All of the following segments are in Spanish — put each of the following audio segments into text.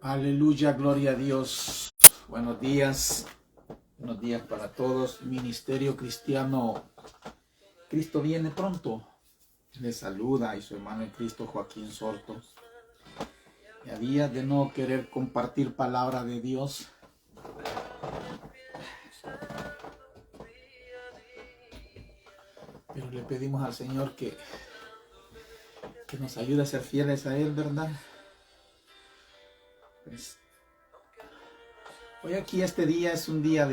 Aleluya, gloria a Dios. Buenos días para todos. Ministerio Cristiano, Cristo viene pronto. Les saluda y su hermano en Cristo Joaquín Sorto. Y a días de no querer compartir palabra de Dios, pero le pedimos al Señor que nos ayude a ser fieles a Él, ¿verdad? Pues, hoy aquí este día es un día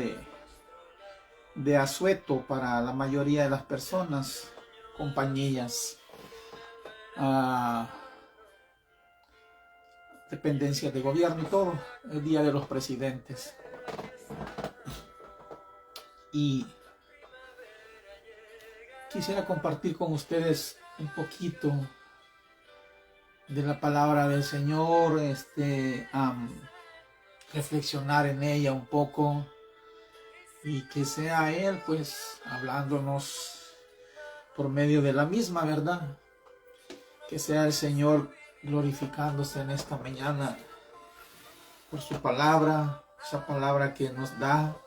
de asueto para la mayoría de las personas, compañías, dependencias de gobierno y todo, el día de los presidentes. Y quisiera compartir con ustedes un poquito de la palabra del Señor, reflexionar en ella un poco y que sea Él pues hablándonos por medio de la misma, ¿verdad? Que sea el Señor glorificándose en esta mañana por su palabra, esa palabra que nos da.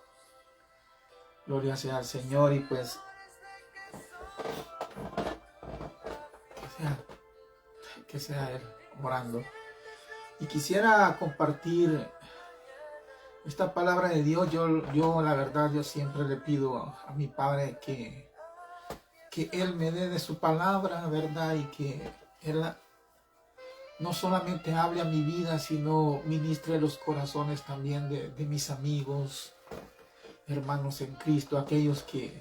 Gloria sea al Señor y pues que sea Él orando. Y quisiera compartir esta palabra de Dios. Yo la verdad, yo siempre le pido a mi Padre que Él me dé de su palabra, ¿verdad? Y que Él no solamente hable a mi vida, sino ministre los corazones también de mis amigos, hermanos en Cristo, aquellos que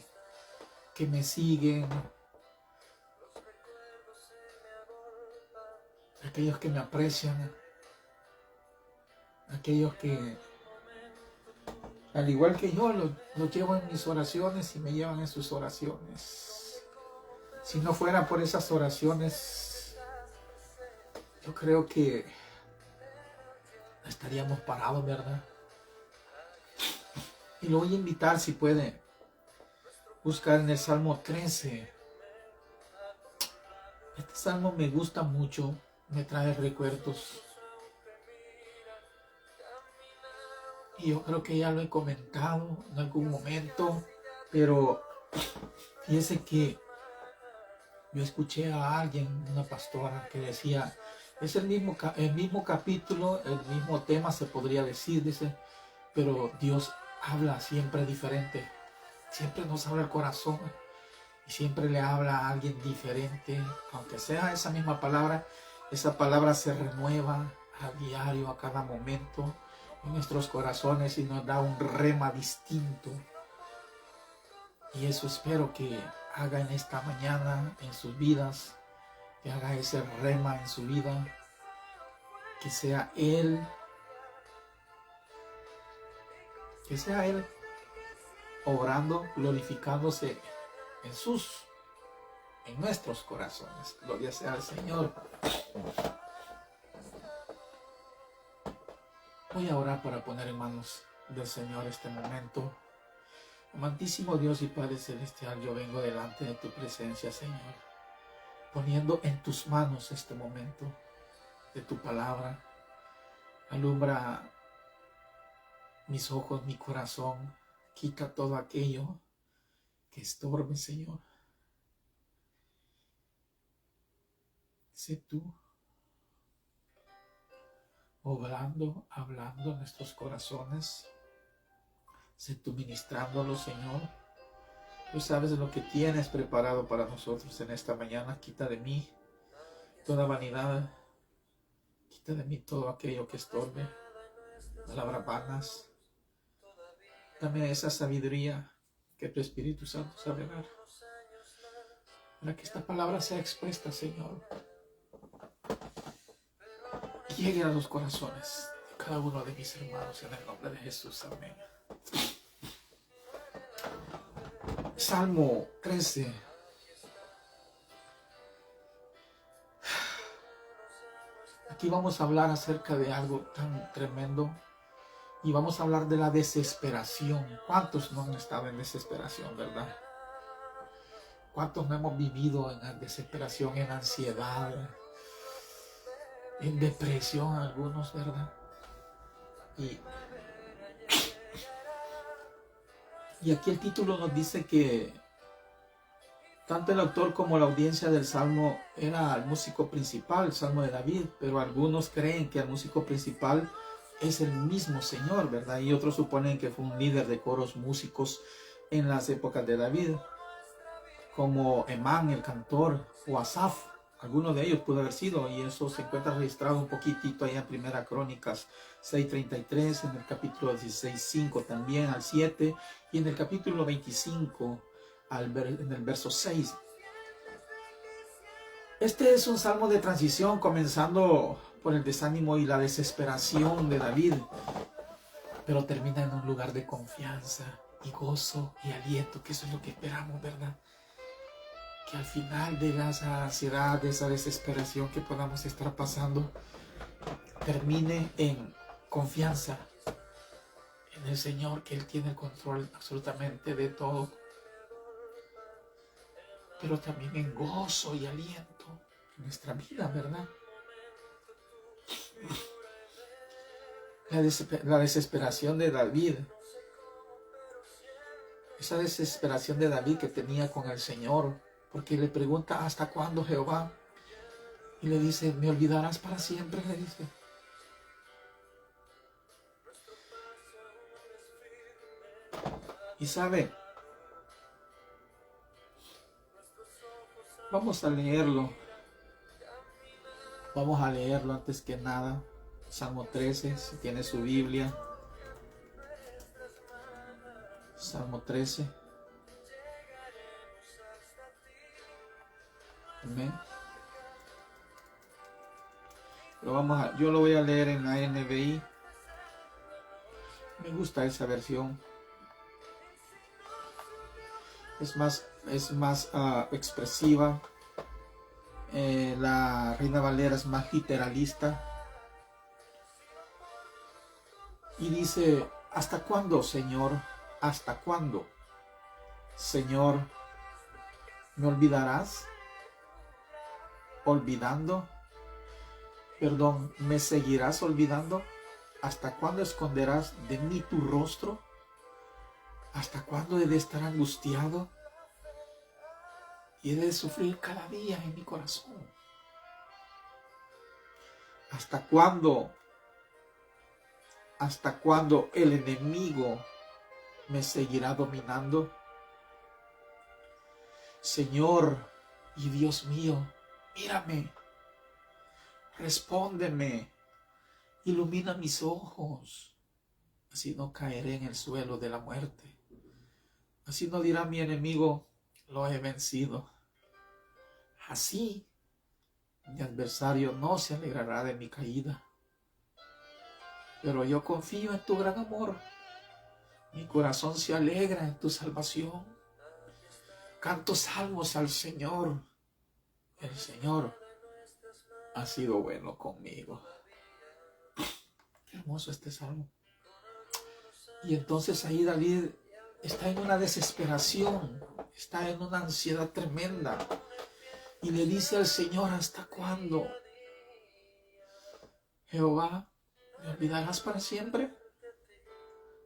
me siguen, aquellos que me aprecian, aquellos que, al igual que yo, los llevo en mis oraciones y me llevan en sus oraciones. Si no fuera por esas oraciones, yo creo que estaríamos parados, ¿verdad? Y lo voy a invitar, si puede, buscar en el Salmo 13. Este salmo me gusta mucho, me trae recuerdos. Y yo creo que ya lo he comentado en algún momento, pero fíjese que yo escuché a alguien, una pastora, que decía, es el mismo capítulo, el mismo tema se podría decir, dice, pero Dios habla siempre diferente, siempre nos habla el corazón y siempre le habla a alguien diferente, aunque sea esa misma palabra, esa palabra se renueva a diario, a cada momento en nuestros corazones y nos da un rema distinto. Y eso espero que haga en esta mañana en sus vidas, que haga ese rema en su vida, que sea Él obrando, glorificándose en nuestros corazones. Gloria sea al Señor. Voy a orar para poner en manos del Señor este momento. Amantísimo Dios y Padre Celestial, yo vengo delante de tu presencia, Señor, poniendo en tus manos este momento de tu palabra. Alumbra mis ojos, mi corazón, quita todo aquello que estorbe, Señor. Sé tú obrando, hablando en nuestros corazones. Sé tú ministrándolo, Señor. Tú sabes lo que tienes preparado para nosotros en esta mañana. Quita de mí toda vanidad. Quita de mí todo aquello que estorbe. Palabras vanas. Dame esa sabiduría que tu Espíritu Santo sabe dar. Para que esta palabra sea expuesta, Señor. Llegue a los corazones de cada uno de mis hermanos en el nombre de Jesús. Amén. Salmo 13. Aquí vamos a hablar acerca de algo tan tremendo y vamos a hablar de la desesperación. ¿Cuántos no han estado en desesperación, verdad? ¿Cuántos no hemos vivido en la desesperación, en ansiedad, en depresión algunos, verdad? Y, y aquí el título nos dice que tanto el autor como la audiencia del Salmo era el músico principal, el Salmo de David, pero algunos creen que el músico principal es el mismo Señor, ¿verdad? Y otros suponen que fue un líder de coros músicos en las épocas de David, como Emán, el cantor, o Asaf. Alguno de ellos pudo haber sido, y eso se encuentra registrado un poquitito ahí en Primera Crónicas 6:33, en el capítulo 16:5 también al 7, y en el capítulo 25 en el verso 6. Este es un salmo de transición, comenzando por el desánimo y la desesperación de David, pero termina en un lugar de confianza y gozo y aliento, que eso es lo que esperamos, ¿verdad? Que al final de esa ansiedad, de esa desesperación que podamos estar pasando, termine en confianza en el Señor, que Él tiene el control absolutamente de todo, pero también en gozo y aliento en nuestra vida, ¿verdad? La desesperación de David, esa desesperación de David que tenía con el Señor, porque le pregunta: ¿hasta cuándo, Jehová? Y le dice: ¿me olvidarás para siempre? Le dice. Y sabe, vamos a leerlo antes que nada. Salmo 13, si tiene su Biblia. Salmo 13. Amén. Yo lo voy a leer en la NBI. Me gusta esa versión. Es más expresiva. La Reina Valera es más literalista. Y dice: ¿hasta cuándo, Señor? ¿Hasta cuándo, Señor, me olvidarás? ¿Me seguirás olvidando? ¿Hasta cuándo esconderás de mí tu rostro? ¿Hasta cuándo he de estar angustiado y he de sufrir cada día en mi corazón? ¿Hasta cuándo el enemigo me seguirá dominando? Señor y Dios mío, mírame, respóndeme, ilumina mis ojos, así no caeré en el suelo de la muerte. Así no dirá mi enemigo: lo he vencido. Así mi adversario no se alegrará de mi caída. Pero yo confío en tu gran amor. Mi corazón se alegra en tu salvación. Canto salmos al Señor. El Señor ha sido bueno conmigo. Qué hermoso este salmo. Y entonces ahí David está en una desesperación, está en una ansiedad tremenda, y le dice al Señor: ¿hasta cuándo, Jehová, me olvidarás para siempre?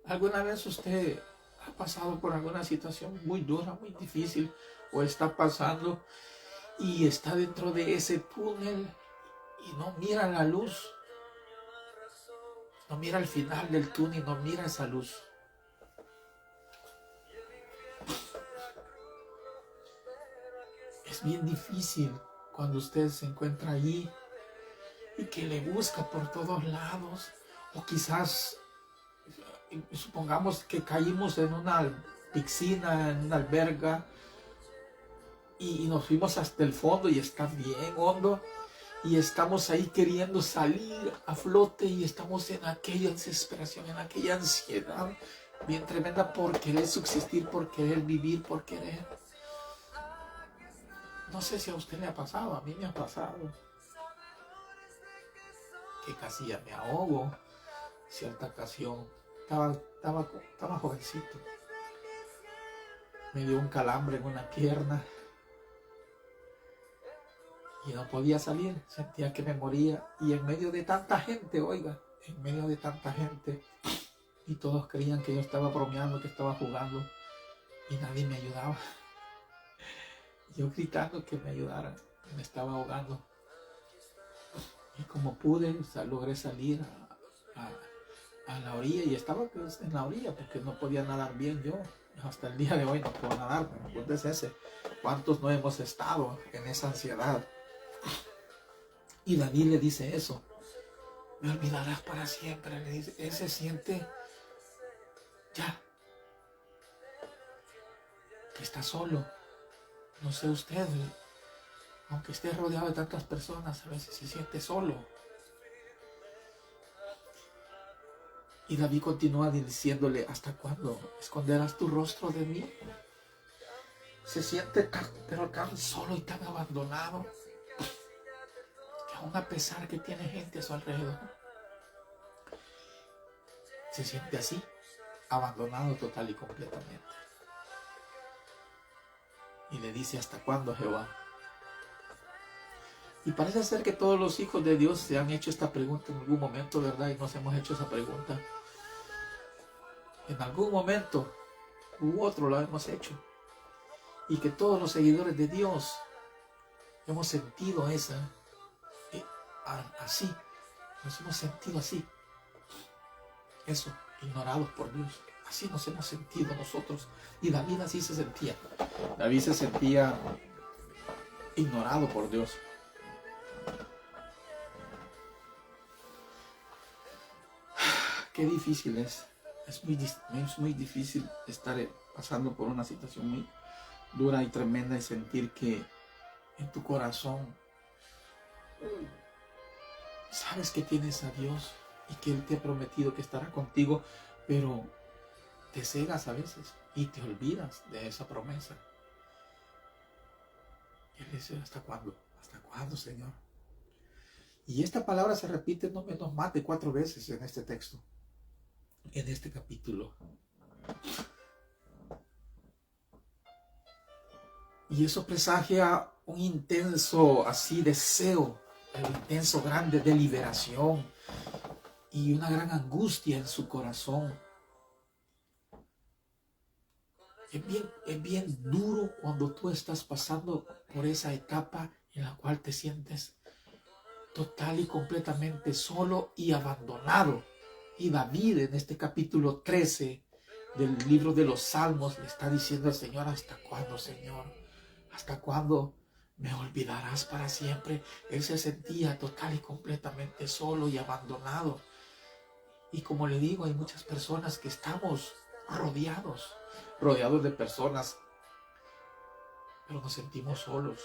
¿Alguna vez usted ha pasado por alguna situación muy dura, muy difícil, o está pasando y está dentro de ese túnel y no mira la luz? No mira el final del túnel, no mira esa luz. Es bien difícil cuando usted se encuentra ahí y que le busca por todos lados, o quizás supongamos que caímos en una piscina, en una alberga, y nos fuimos hasta el fondo y está bien hondo, y estamos ahí queriendo salir a flote, y estamos en aquella desesperación, en aquella ansiedad bien tremenda por querer subsistir, por querer vivir, por querer. No sé si a usted le ha pasado, a mí me ha pasado, que casi ya me ahogo. Cierta ocasión, estaba jovencito, me dio un calambre en una pierna y no podía salir, sentía que me moría, y en medio de tanta gente, oiga, en medio de tanta gente, y todos creían que yo estaba bromeando, que estaba jugando, y nadie me ayudaba. Yo gritando que me ayudaran, me estaba ahogando. Y como pude, logré salir a la orilla, y estaba pues en la orilla porque no podía nadar bien yo. Hasta el día de hoy no puedo nadar. ¿Dónde es ese? ¿Cuántos no hemos estado en esa ansiedad? Y David le dice eso. Me olvidarás para siempre. Le dice, él se siente ya que está solo. No sé usted, aunque esté rodeado de tantas personas, a veces se siente solo. Y David continúa diciéndole, ¿hasta cuándo esconderás tu rostro de mí? Se siente tan solo y tan abandonado, que aún a pesar que tiene gente a su alrededor, se siente así, abandonado total y completamente. Y le dice, ¿hasta cuándo, Jehová? Y parece ser que todos los hijos de Dios se han hecho esta pregunta en algún momento, ¿verdad? Y nos hemos hecho esa pregunta. En algún momento u otro lo hemos hecho. Y que todos los seguidores de Dios hemos sentido así. Nos hemos sentido así. Eso, ignorados por Dios. Así nos hemos sentido nosotros. Y David así se sentía. David se sentía ignorado por Dios. Qué difícil es. Es muy difícil estar pasando por una situación muy dura y tremenda y sentir que en tu corazón sabes que tienes a Dios y que Él te ha prometido que estará contigo, pero te cegas a veces y te olvidas de esa promesa. Y Él dice, ¿hasta cuándo? ¿Hasta cuándo, Señor? Y esta palabra se repite no menos más de 4 veces en este texto, en este capítulo. Y eso presagia un intenso así deseo, un intenso grande de liberación y una gran angustia en su corazón. Es bien duro cuando tú estás pasando por esa etapa en la cual te sientes total y completamente solo y abandonado. Y David en este capítulo 13 del libro de los Salmos le está diciendo al Señor, ¿hasta cuándo, Señor? ¿Hasta cuándo me olvidarás para siempre? Él se sentía total y completamente solo y abandonado. Y como le digo, hay muchas personas que estamos rodeados de personas, pero nos sentimos solos.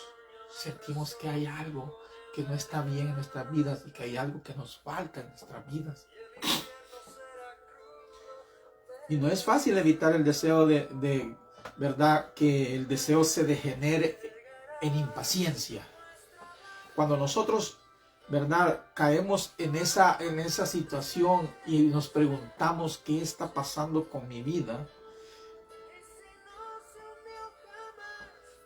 Sentimos que hay algo que no está bien en nuestras vidas y que hay algo que nos falta en nuestras vidas. Y no es fácil evitar el deseo de verdad, que el deseo se degenere en impaciencia. Cuando nosotros, verdad, caemos en esa situación y nos preguntamos qué está pasando con mi vida,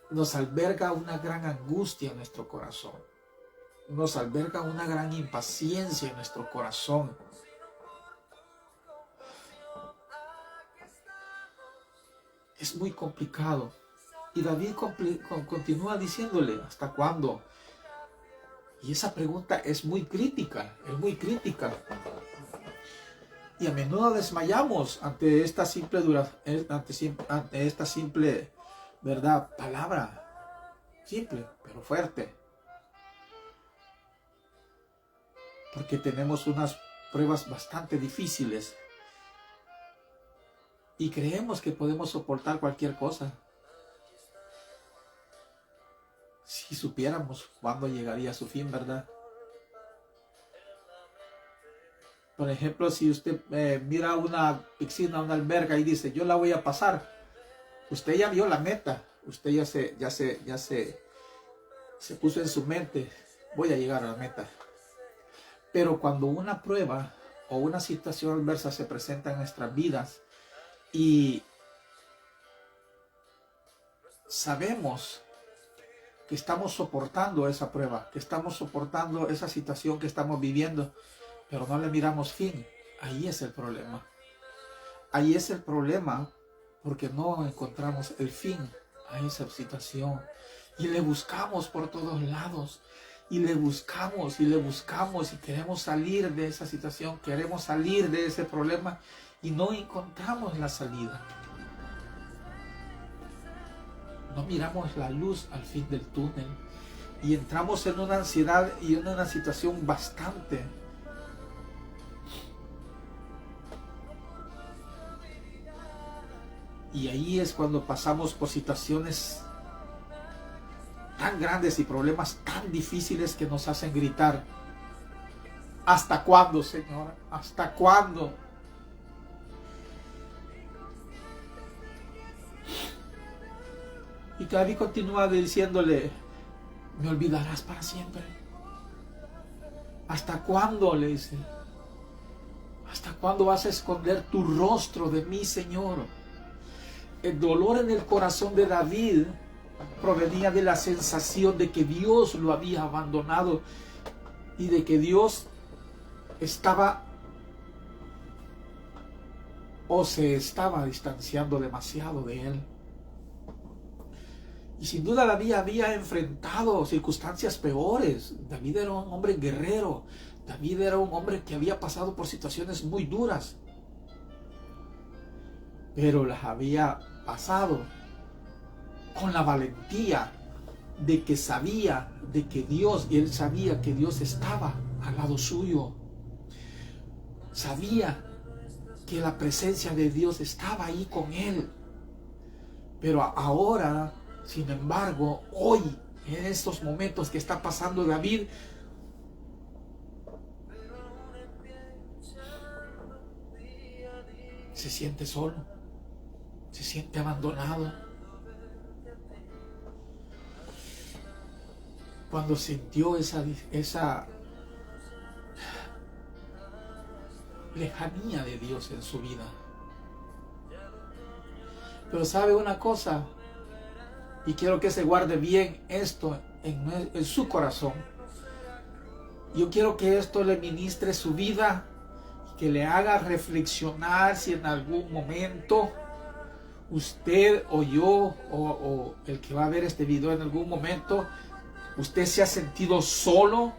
nos alberga una gran angustia en nuestro corazón. Nos alberga una gran impaciencia en nuestro corazón. Es muy complicado. Y David continúa diciéndole, ¿hasta cuándo? Y esa pregunta es muy crítica, Y a menudo desmayamos ante esta simple verdad, palabra, simple pero fuerte. Porque tenemos unas pruebas bastante difíciles y creemos que podemos soportar cualquier cosa. Si supiéramos cuándo llegaría a su fin, ¿verdad? Por ejemplo, si usted mira una piscina, una alberca y dice, yo la voy a pasar, usted ya vio la meta, usted ya se puso en su mente, voy a llegar a la meta. Pero cuando una prueba o una situación adversa se presenta en nuestras vidas y sabemos que estamos soportando esa prueba, que estamos soportando esa situación que estamos viviendo, pero no le miramos fin. Ahí es el problema. Ahí es el problema, porque no encontramos el fin a esa situación. Y le buscamos por todos lados. Y le buscamos y queremos salir de esa situación, queremos salir de ese problema y no encontramos la salida. No miramos la luz al fin del túnel y entramos en una ansiedad y en una situación bastante y ahí es cuando pasamos por situaciones tan grandes y problemas tan difíciles que nos hacen gritar: ¿hasta cuándo, Señor? ¿Hasta cuándo? Y David continúa diciéndole: ¿me olvidarás para siempre? ¿Hasta cuándo? Le dice. ¿Hasta cuándo vas a esconder tu rostro de mí, Señor? El dolor en el corazón de David provenía de la sensación de que Dios lo había abandonado y de que Dios estaba o se estaba distanciando demasiado de él. Y sin duda David había enfrentado circunstancias peores. David era un hombre guerrero. David era un hombre que había pasado por situaciones muy duras. Pero las había pasado con la valentía de que sabía de que Dios, y él sabía que Dios estaba al lado suyo. Sabía que la presencia de Dios estaba ahí con él. Pero ahora, sin embargo, hoy, en estos momentos que está pasando David, se siente solo, se siente abandonado. Cuando sintió esa lejanía de Dios en su vida. Pero sabe una cosa, y quiero que se guarde bien esto en su corazón. Yo quiero que esto le ministre su vida, que le haga reflexionar si en algún momento usted o yo o el que va a ver este video en algún momento, usted se ha sentido solo.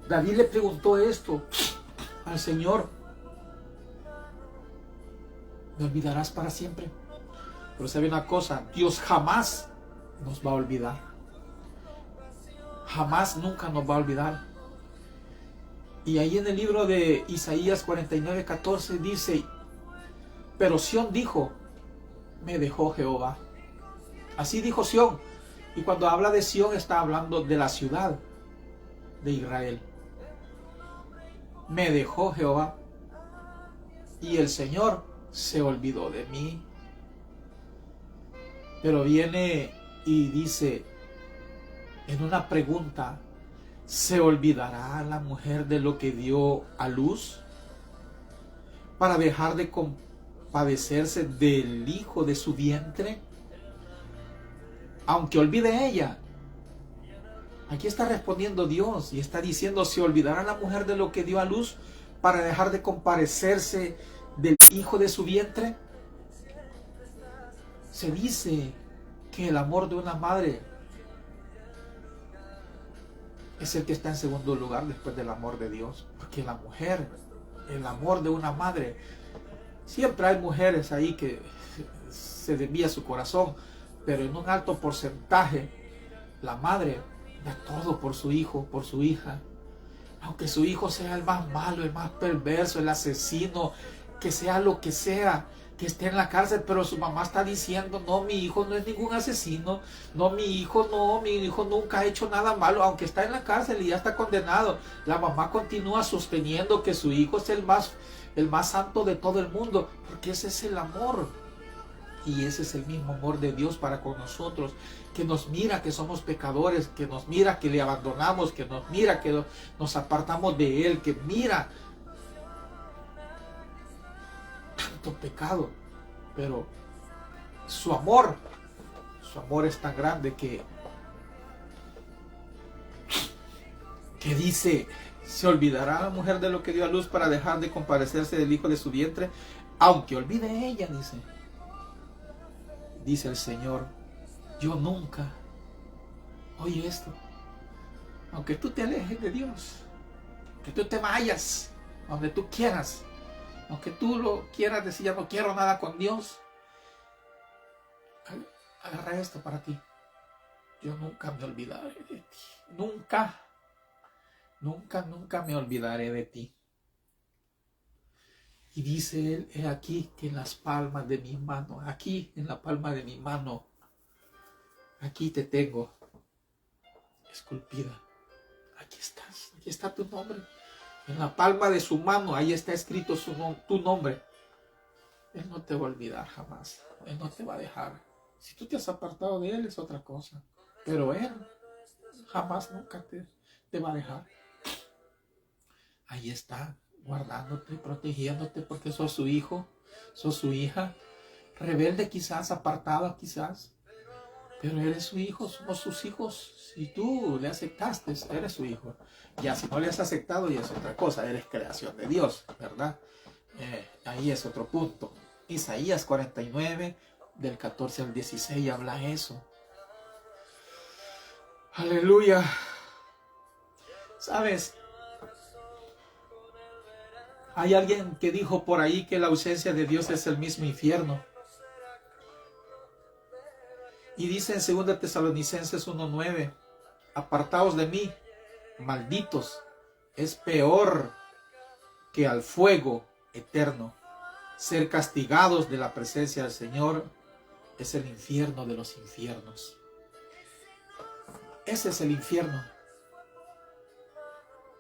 David le preguntó esto al Señor: ¿me olvidarás para siempre? Pero sabe una cosa, Dios jamás nos va a olvidar. Jamás, nunca nos va a olvidar. Y ahí en el libro de Isaías 49:14 dice: pero Sión dijo: me dejó Jehová. Así dijo Sión. Y cuando habla de Sión está hablando de la ciudad de Israel. Me dejó Jehová y el Señor se olvidó de mí. Pero viene y dice en una pregunta: ¿se olvidará la mujer de lo que dio a luz para dejar de compadecerse del hijo de su vientre? Aunque olvide ella. Aquí está respondiendo Dios y está diciendo: ¿se olvidará la mujer de lo que dio a luz para dejar de compadecerse del hijo de su vientre? Se dice que el amor de una madre es el que está en segundo lugar después del amor de Dios. Porque la mujer, el amor de una madre, siempre hay mujeres ahí que se desvía su corazón, pero en un alto porcentaje la madre da todo por su hijo, por su hija. Aunque su hijo sea el más malo, el más perverso, el asesino, que sea lo que sea, que esté en la cárcel, pero su mamá está diciendo: no, mi hijo no es ningún asesino, no, mi hijo nunca ha hecho nada malo, aunque está en la cárcel y ya está condenado. La mamá continúa sosteniendo que su hijo es el más santo de todo el mundo, porque ese es el amor. Y ese es el mismo amor de Dios para con nosotros, que nos mira que somos pecadores, que nos mira que le abandonamos, que nos mira que nos apartamos de Él, que mira tanto pecado, pero su amor es tan grande que que dice, ¿se olvidará la mujer de lo que dio a luz para dejar de compadecerse del hijo de su vientre? Aunque olvide ella, dice el Señor, yo nunca, oye esto, aunque tú te alejes de Dios, que tú te vayas donde tú quieras, aunque tú lo quieras decir, ya no quiero nada con Dios, agarra esto para ti. Yo nunca me olvidaré de ti. Nunca, nunca, nunca me olvidaré de ti. Y dice él, he aquí que en las palmas de mi mano, aquí en la palma de mi mano, aquí te tengo esculpida. Aquí estás, aquí está tu nombre. En la palma de su mano, ahí está escrito tu nombre. Él no te va a olvidar jamás. Él no te va a dejar. Si tú te has apartado de él es otra cosa. Pero él jamás, nunca te va a dejar. Ahí está, guardándote, protegiéndote, porque sos su hijo, sos su hija. Rebelde quizás, apartada quizás. Pero eres su hijo, somos sus hijos. Si tú le aceptaste, eres su hijo. Ya si no le has aceptado, ya es otra cosa. Eres creación de Dios, ¿verdad? Ahí es otro punto. Isaías 49, del 14 al 16, habla eso. Aleluya. ¿Sabes? Hay alguien que dijo por ahí que la ausencia de Dios es el mismo infierno. Y dice en 2 Tesalonicenses 1:9, apartaos de mí, malditos, es peor que al fuego eterno. Ser castigados de la presencia del Señor es el infierno de los infiernos. Ese es el infierno.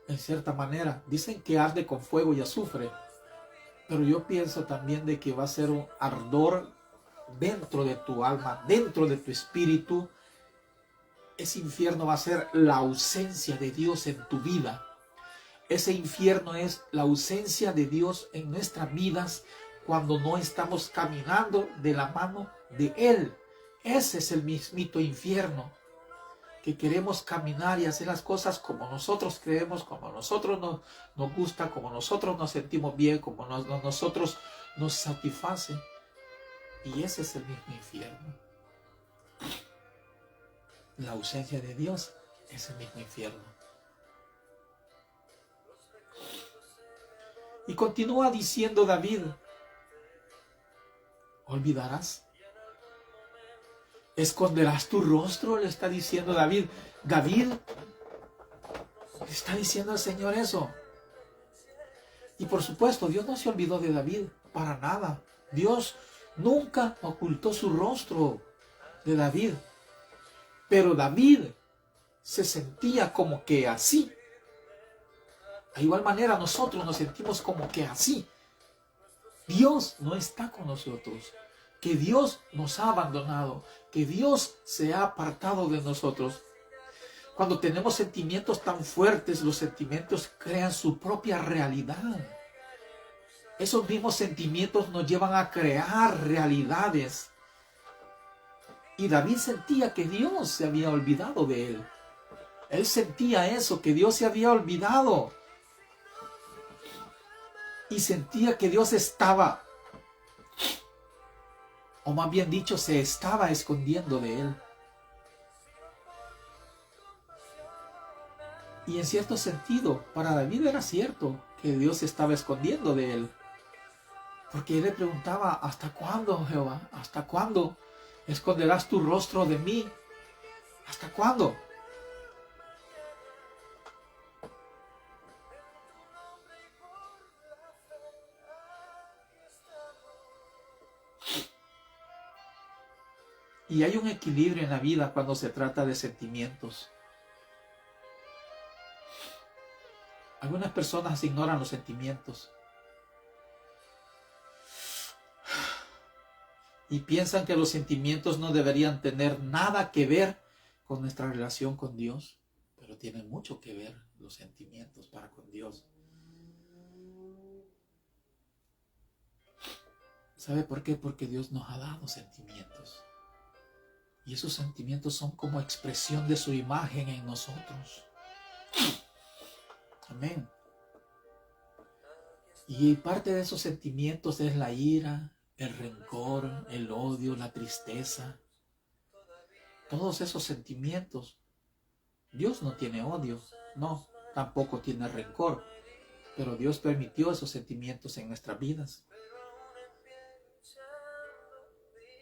En cierta manera, dicen que arde con fuego y azufre, pero yo pienso también de que va a ser un ardor dentro de tu alma, dentro de tu espíritu. Ese infierno va a ser la ausencia de Dios en tu vida. Ese infierno es la ausencia de Dios en nuestras vidas cuando no estamos caminando de la mano de Él. Ese es el mismito infierno. Que queremos caminar y hacer las cosas como nosotros creemos, como a nosotros nos gusta, como nosotros nos sentimos bien, como nosotros nos satisface. Y ese es el mismo infierno. La ausencia de Dios es el mismo infierno. Y continúa diciendo David, ¿olvidarás? ¿Esconderás tu rostro? Le está diciendo David. David le está diciendo al Señor eso. Y por supuesto, Dios no se olvidó de David para nada. Dios nunca ocultó su rostro de David. Pero David se sentía como que así. De igual manera nosotros nos sentimos como que así. Dios no está con nosotros. Que Dios nos ha abandonado. Que Dios se ha apartado de nosotros. Cuando tenemos sentimientos tan fuertes, los sentimientos crean su propia realidad. Esos mismos sentimientos nos llevan a crear realidades. Y David sentía que Dios se había olvidado de él. Él sentía eso, que Dios se había olvidado. Y sentía que Dios estaba, o más bien dicho, se estaba escondiendo de él. Y en cierto sentido, para David era cierto que Dios se estaba escondiendo de él. Porque él le preguntaba, ¿hasta cuándo, Jehová? ¿Hasta cuándo esconderás tu rostro de mí? ¿Hasta cuándo? Y hay un equilibrio en la vida cuando se trata de sentimientos. Algunas personas ignoran los sentimientos. Y piensan que los sentimientos no deberían tener nada que ver con nuestra relación con Dios. Pero tienen mucho que ver los sentimientos para con Dios. ¿Sabe por qué? Porque Dios nos ha dado sentimientos. Y esos sentimientos son como expresión de su imagen en nosotros. Amén. Y parte de esos sentimientos es la ira, el rencor, el odio, la tristeza. Todos esos sentimientos. Dios no tiene odio, no, tampoco tiene rencor, pero Dios permitió esos sentimientos en nuestras vidas.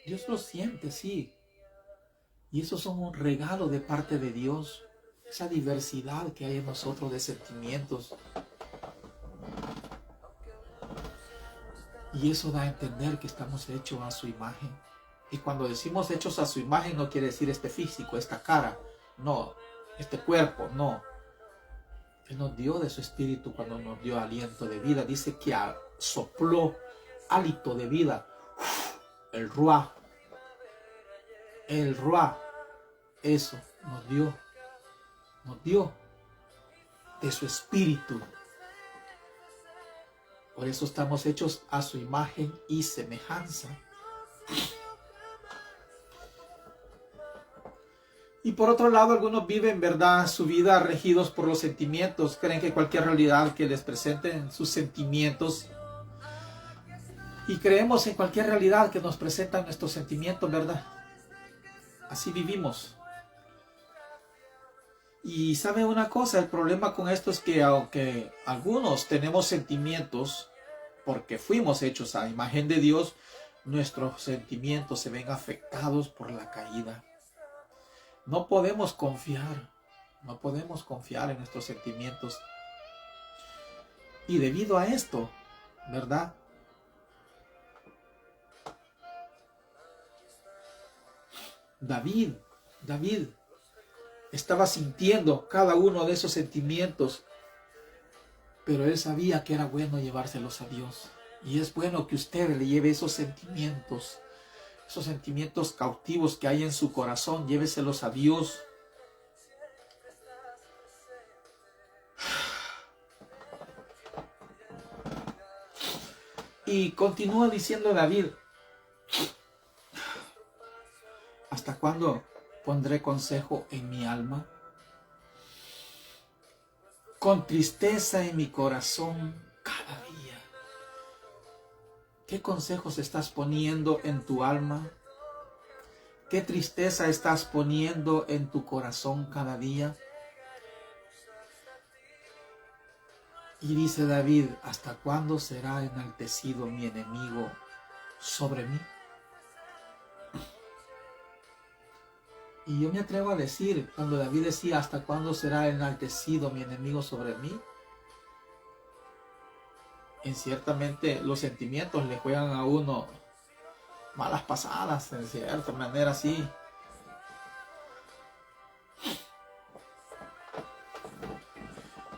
Dios los siente, sí. Y esos son un regalo de parte de Dios. Esa diversidad que hay en nosotros de sentimientos. Y eso da a entender que estamos hechos a su imagen. Y cuando decimos hechos a su imagen no quiere decir este físico, esta cara. No, este cuerpo, no. Él nos dio de su espíritu cuando nos dio aliento de vida. Dice que sopló hálito de vida. El ruah. El ruah. Eso nos dio. Nos dio de su espíritu. Por eso estamos hechos a su imagen y semejanza. Y por otro lado, algunos viven, ¿verdad?, su vida regidos por los sentimientos. Creen que cualquier realidad que les presenten sus sentimientos. Y creemos en cualquier realidad que nos presentan nuestros sentimientos, ¿verdad? Así vivimos. Y ¿sabe una cosa? El problema con esto es que aunque algunos tenemos sentimientos, porque fuimos hechos a imagen de Dios, nuestros sentimientos se ven afectados por la caída. No podemos confiar en nuestros sentimientos. Y debido a esto, ¿verdad?, David estaba sintiendo cada uno de esos sentimientos, pero él sabía que era bueno llevárselos a Dios. Y es bueno que usted le lleve esos sentimientos cautivos que hay en su corazón, lléveselos a Dios. Y continúa diciendo David: ¿hasta cuándo pondré consejo en mi alma? Con tristeza en mi corazón cada día. ¿Qué consejos estás poniendo en tu alma? ¿Qué tristeza estás poniendo en tu corazón cada día? Y dice David: ¿hasta cuándo será enaltecido mi enemigo sobre mí? Y yo me atrevo a decir, cuando David decía ¿hasta cuándo será enaltecido mi enemigo sobre mí?, en ciertamente los sentimientos le juegan a uno malas pasadas, en cierta manera, sí.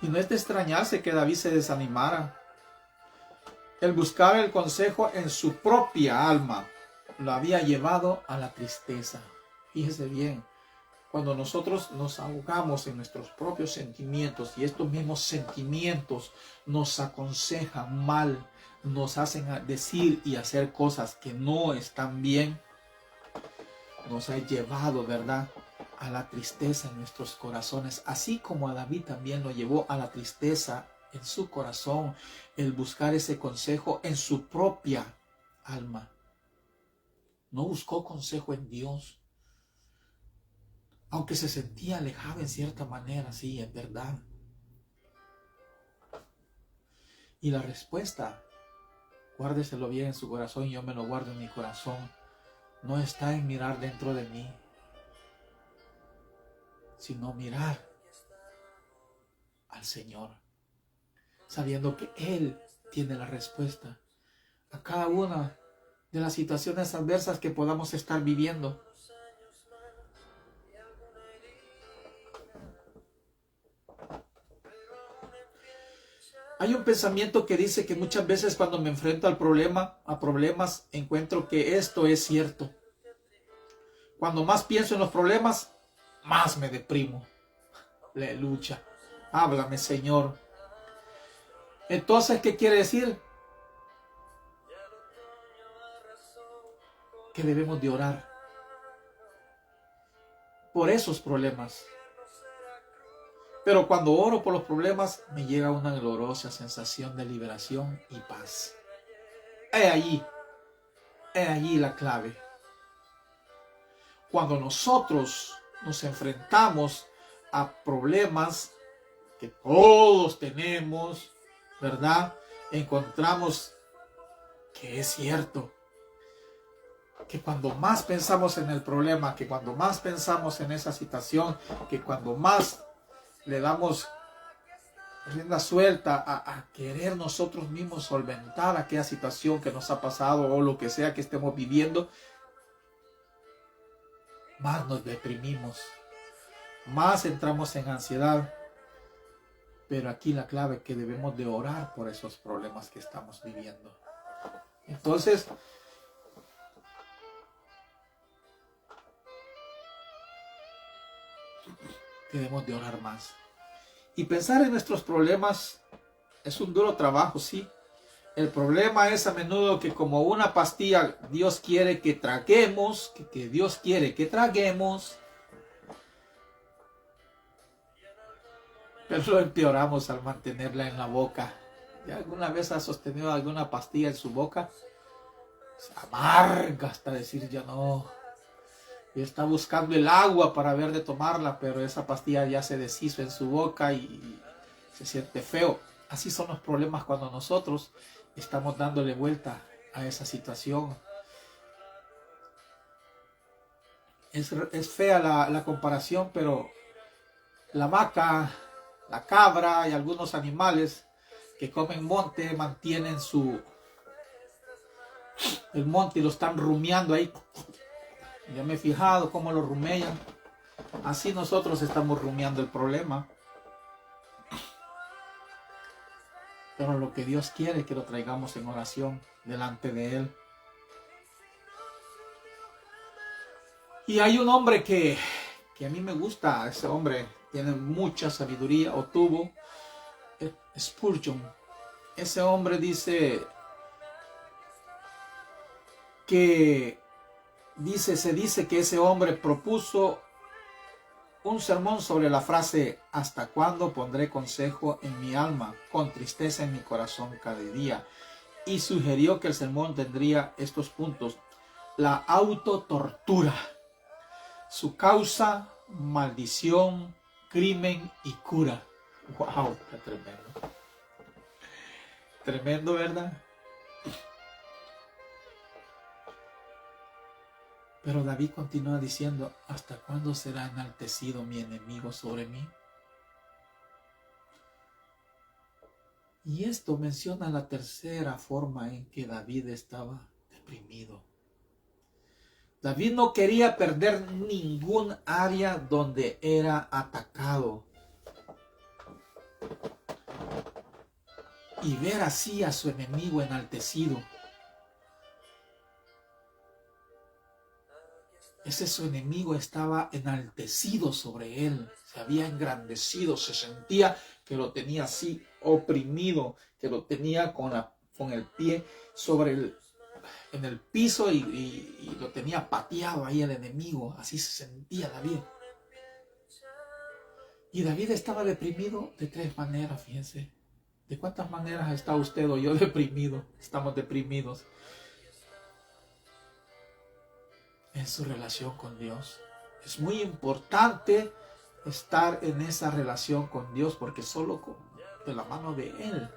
Y no es de extrañarse que David se desanimara. El buscar el consejo en su propia alma lo había llevado a la tristeza. Fíjese bien, cuando nosotros nos ahogamos en nuestros propios sentimientos y estos mismos sentimientos nos aconsejan mal, nos hacen decir y hacer cosas que no están bien, nos ha llevado, ¿verdad?, a la tristeza en nuestros corazones, así como a David también lo llevó a la tristeza en su corazón, el buscar ese consejo en su propia alma. No buscó consejo en Dios, aunque se sentía alejado en cierta manera, sí, es verdad. Y la respuesta, guárdeselo bien en su corazón, yo me lo guardo en mi corazón, no está en mirar dentro de mí, sino mirar al Señor, sabiendo que Él tiene la respuesta a cada una de las situaciones adversas que podamos estar viviendo. Hay un pensamiento que dice que muchas veces cuando me enfrento a problemas, encuentro que esto es cierto. Cuando más pienso en los problemas, más me deprimo. Aleluya. Háblame, Señor. Entonces, ¿qué quiere decir? Que debemos de orar por esos problemas. Pero cuando oro por los problemas, me llega una gloriosa sensación de liberación y paz. He allí la clave. Cuando nosotros nos enfrentamos a problemas que todos tenemos, ¿verdad? Encontramos que es cierto, que cuando más pensamos en el problema, que cuando más pensamos en esa situación, que cuando más le damos rienda suelta a querer nosotros mismos solventar aquella situación que nos ha pasado o lo que sea que estemos viviendo, más nos deprimimos, más entramos en ansiedad. Pero aquí la clave es que debemos de orar por esos problemas que estamos viviendo. Entonces, debemos de orar más. Y pensar en nuestros problemas es un duro trabajo, sí. El problema es a menudo que como una pastilla Dios quiere que traguemos, que Dios quiere que traguemos, pero lo empeoramos al mantenerla en la boca. ¿Ya alguna vez ha sostenido alguna pastilla en su boca? Se amarga hasta decir ya no. Y está buscando el agua para ver de tomarla, pero esa pastilla ya se deshizo en su boca y se siente feo. Así son los problemas cuando nosotros estamos dándole vuelta a esa situación. Es fea la comparación, pero la vaca, la cabra y algunos animales que comen monte mantienen el monte y lo están rumiando ahí. Ya me he fijado cómo lo rumean. Así nosotros estamos rumiando el problema. Pero lo que Dios quiere es que lo traigamos en oración delante de Él. Y hay un hombre que a mí me gusta. Ese hombre tiene mucha sabiduría, o tuvo, Spurgeon. Ese hombre dice que se dice que ese hombre propuso un sermón sobre la frase ¿hasta cuándo pondré consejo en mi alma, con tristeza en mi corazón cada día? Y sugirió que el sermón tendría estos puntos: la autotortura, su causa, maldición, crimen y cura. ¡Wow! ¡Qué tremendo! Tremendo, ¿verdad? Pero David continúa diciendo, ¿hasta cuándo será enaltecido mi enemigo sobre mí? Y esto menciona la tercera forma en que David estaba deprimido. David no quería perder ningún área donde era atacado. Y ver así a su enemigo enaltecido. Ese su enemigo estaba enaltecido sobre él, se había engrandecido, se sentía que lo tenía así oprimido, que lo tenía con el pie en el piso y lo tenía pateado ahí el enemigo, así se sentía David. Y David estaba deprimido de 3 maneras, fíjense. ¿De cuántas maneras está usted o yo deprimido? Estamos deprimidos. En su relación con Dios. Es muy importante estar en esa relación con Dios, porque solo de la mano de Él.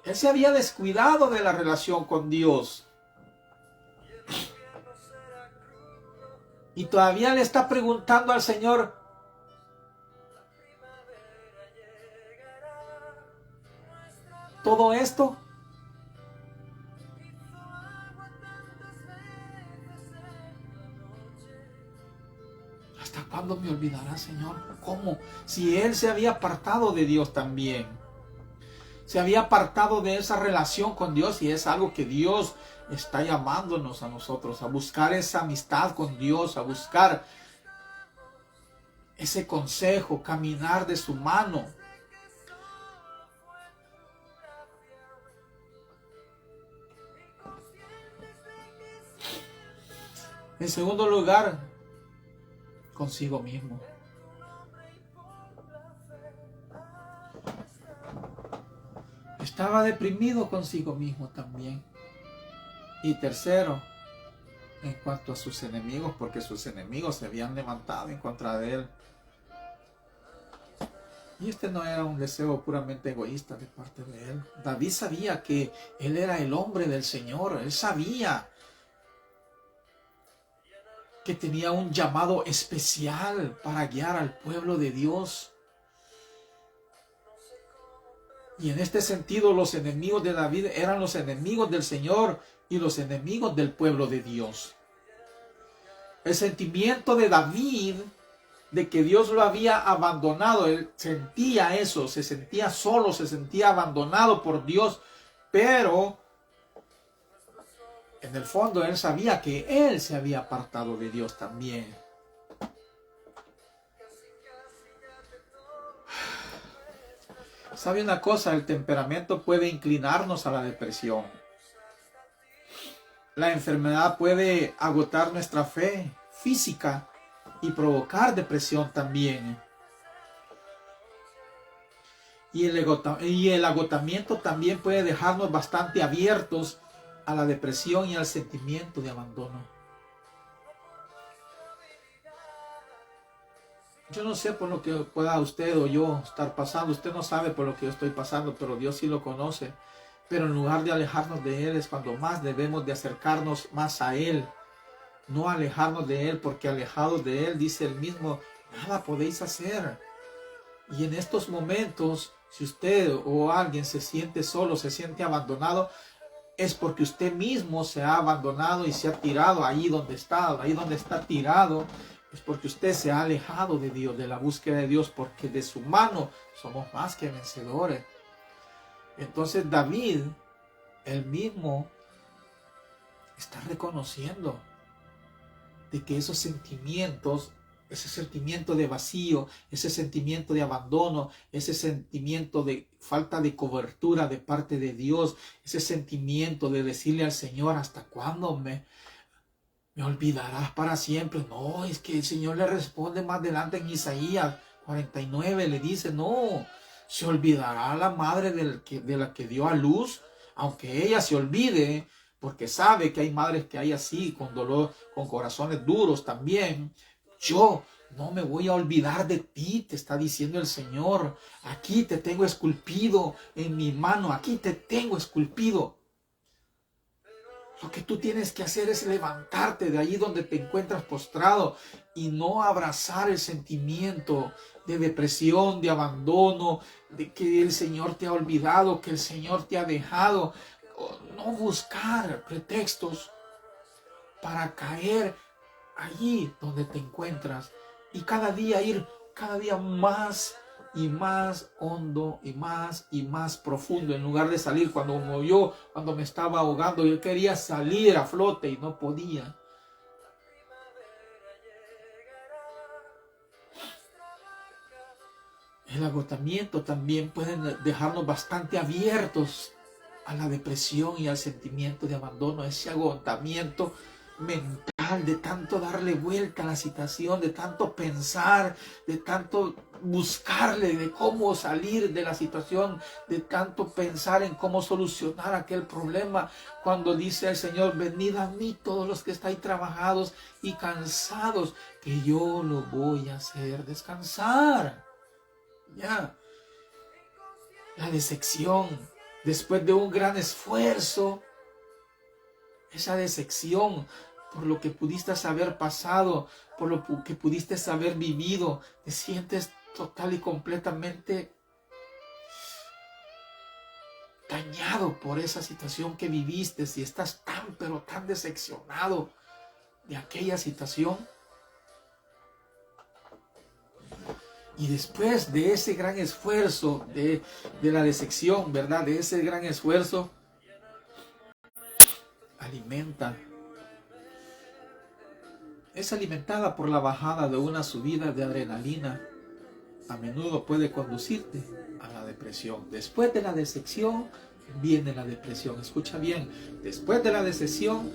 Él se había descuidado de la relación con Dios. Y todavía le está preguntando al Señor, ¿todo esto? ¿Hasta cuándo me olvidará, Señor? ¿Cómo? Si Él se había apartado de Dios también. Se había apartado de esa relación con Dios, y es algo que Dios está llamándonos a nosotros, a buscar esa amistad con Dios, a buscar ese consejo, caminar de su mano. En segundo lugar, consigo mismo. estaba deprimido consigo mismo también. Y tercero, en cuanto a sus enemigos, porque sus enemigos se habían levantado en contra de él. Y este no era un deseo puramente egoísta de parte de él. David sabía que él era el hombre del Señor. Él sabía que tenía un llamado especial para guiar al pueblo de Dios. Y en este sentido, los enemigos de David eran los enemigos del Señor y los enemigos del pueblo de Dios. El sentimiento de David de que Dios lo había abandonado, él sentía eso, se sentía solo, se sentía abandonado por Dios, pero en el fondo él sabía que él se había apartado de Dios también. ¿Sabe una cosa? El temperamento puede inclinarnos a la depresión. La enfermedad puede agotar nuestra fe física y provocar depresión también. Y el agotamiento también puede dejarnos bastante abiertos a la depresión y al sentimiento de abandono. Yo no sé por lo que pueda usted o yo estar pasando. Usted no sabe por lo que yo estoy pasando, pero Dios sí lo conoce. Pero en lugar de alejarnos de Él es cuando más debemos de acercarnos más a Él. No alejarnos de Él, porque alejados de Él, dice Él mismo, nada podéis hacer. Y en estos momentos, si usted o alguien se siente solo, se siente abandonado, es porque usted mismo se ha abandonado y se ha tirado ahí donde está tirado. Es porque usted se ha alejado de Dios, de la búsqueda de Dios, porque de su mano somos más que vencedores. Entonces David, él mismo, está reconociendo de que esos sentimientos, ese sentimiento de vacío, ese sentimiento de abandono, ese sentimiento de falta de cobertura de parte de Dios, ese sentimiento de decirle al Señor, ¿hasta cuándo me olvidarás para siempre? No, es que el Señor le responde más adelante en Isaías 49, le dice, no, se olvidará la madre de la que dio a luz, aunque ella se olvide, porque sabe que hay madres que hay así, con dolor, con corazones duros también. Yo no me voy a olvidar de ti, te está diciendo el Señor. Aquí te tengo esculpido en mi mano, aquí te tengo esculpido. Lo que tú tienes que hacer es levantarte de ahí donde te encuentras postrado y no abrazar el sentimiento de depresión, de abandono, de que el Señor te ha olvidado, que el Señor te ha dejado. No buscar pretextos para caer allí donde te encuentras y cada día ir más y más hondo y más profundo, en lugar de salir cuando me estaba ahogando, yo quería salir a flote y no podía. El agotamiento también puede dejarnos bastante abiertos a la depresión y al sentimiento de abandono, ese agotamiento mental, de tanto darle vuelta a la situación, de tanto pensar, de tanto buscarle de cómo salir de la situación, de tanto pensar en cómo solucionar aquel problema, cuando dice el Señor, venid a mí todos los que estáis trabajados y cansados, que yo lo voy a hacer descansar. Ya, la decepción, después de un gran esfuerzo, esa decepción por lo que pudiste haber pasado, por lo que pudiste haber vivido, te sientes total y completamente dañado por esa situación que viviste, si estás pero tan decepcionado de aquella situación. Y después de ese gran esfuerzo, de la decepción, ¿verdad? De ese gran esfuerzo, es alimentada por la bajada de una subida de adrenalina. A menudo puede conducirte a la depresión. Después de la decepción viene la depresión. Escucha bien, después de la decepción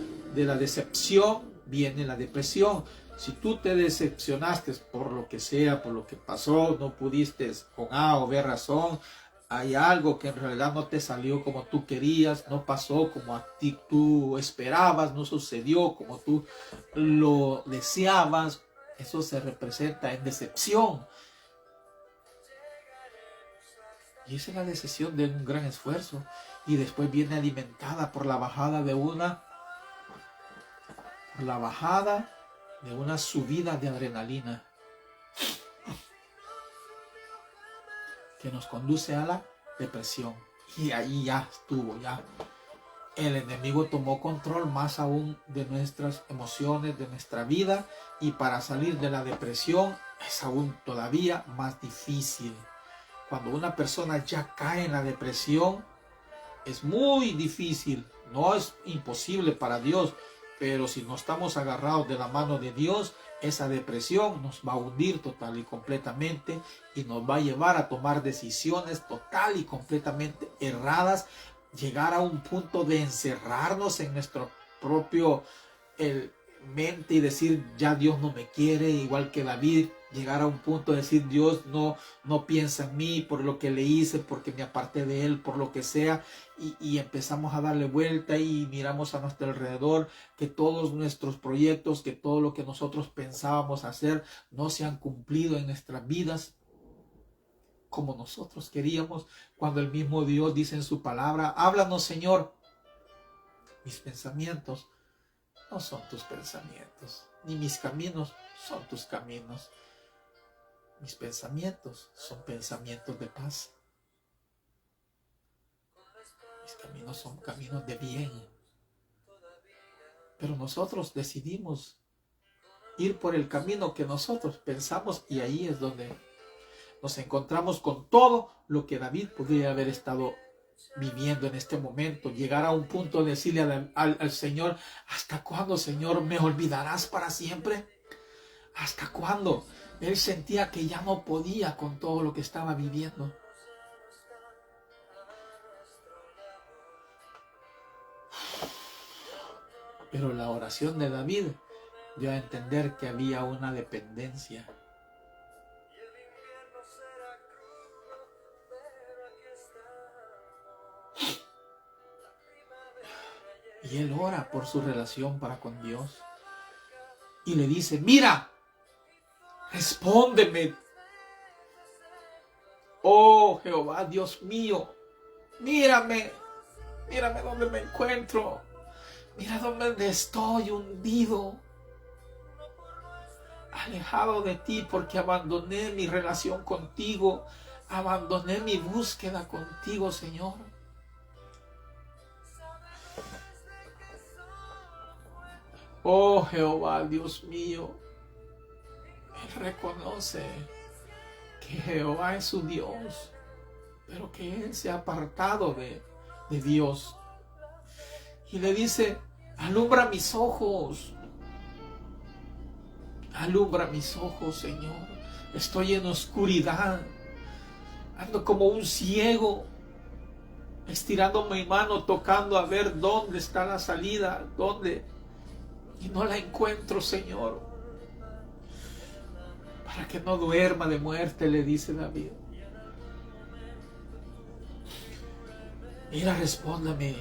viene la depresión. Si tú te decepcionaste por lo que sea, por lo que pasó, no pudiste con A o B razón, hay algo que en realidad no te salió como tú querías, no pasó como a ti tú esperabas, no sucedió como tú lo deseabas, eso se representa en decepción. Y esa es la decepción de un gran esfuerzo. Y después viene alimentada por la bajada de una subida de adrenalina que nos conduce a la depresión. Y ahí ya estuvo, ya. El enemigo tomó control más aún de nuestras emociones, de nuestra vida. Y para salir de la depresión es aún todavía más difícil. Cuando una persona ya cae en la depresión, es muy difícil. No es imposible para Dios, pero si no estamos agarrados de la mano de Dios, esa depresión nos va a hundir total y completamente y nos va a llevar a tomar decisiones total y completamente erradas, llegar a un punto de encerrarnos en nuestro propio mente y decir, ya Dios no me quiere, igual que David, llegar a un punto de decir, Dios no piensa en mí por lo que le hice, porque me aparté de él, por lo que sea, y empezamos a darle vuelta y miramos a nuestro alrededor que todos nuestros proyectos, que todo lo que nosotros pensábamos hacer no se han cumplido en nuestras vidas como nosotros queríamos, cuando el mismo Dios dice en su palabra, háblanos Señor, mis pensamientos no son tus pensamientos, ni mis caminos son tus caminos. Mis pensamientos son pensamientos de paz. Mis caminos son caminos de bien. Pero nosotros decidimos ir por el camino que nosotros pensamos y ahí es donde nos encontramos con todo lo que David podría haber estado viviendo en este momento, llegar a un punto de decirle al Señor, ¿hasta cuándo, Señor, me olvidarás para siempre? ¿Hasta cuándo? Él sentía que ya no podía con todo lo que estaba viviendo. Pero la oración de David dio a entender que había una dependencia. Y él ora por su relación para con Dios. Y le dice, mira, respóndeme. Oh Jehová, Dios mío, mírame donde me encuentro. Mira donde estoy hundido, alejado de ti porque abandoné mi relación contigo, abandoné mi búsqueda contigo, Señor. Oh Jehová, Dios mío, él reconoce que Jehová es su Dios, pero que él se ha apartado de Dios. Y le dice, alumbra mis ojos, Señor. Estoy en oscuridad, ando como un ciego, estirando mi mano, tocando a ver dónde está la salida, y no la encuentro, Señor. Para que no duerma de muerte, le dice David. Mira, respóndame.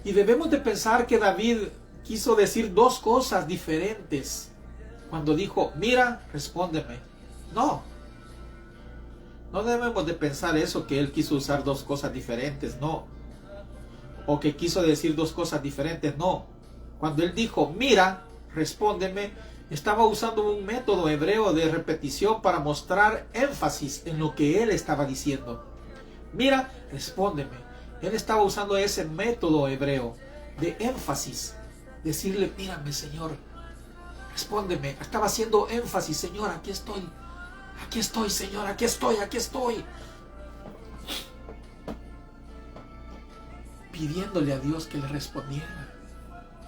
Y debemos de pensar que David quiso decir dos cosas diferentes cuando dijo, mira, respóndeme. No debemos de pensar eso, que él quiso usar dos cosas diferentes, no. O que quiso decir dos cosas diferentes, no. Cuando él dijo, mira, respóndeme, estaba usando un método hebreo de repetición para mostrar énfasis en lo que él estaba diciendo. Mira, respóndeme. Él estaba usando ese método hebreo de énfasis. Decirle, mírame, Señor, respóndeme. Estaba haciendo énfasis, Señor, aquí estoy. Aquí estoy, Señor, aquí estoy. Pidiéndole a Dios que le respondiera.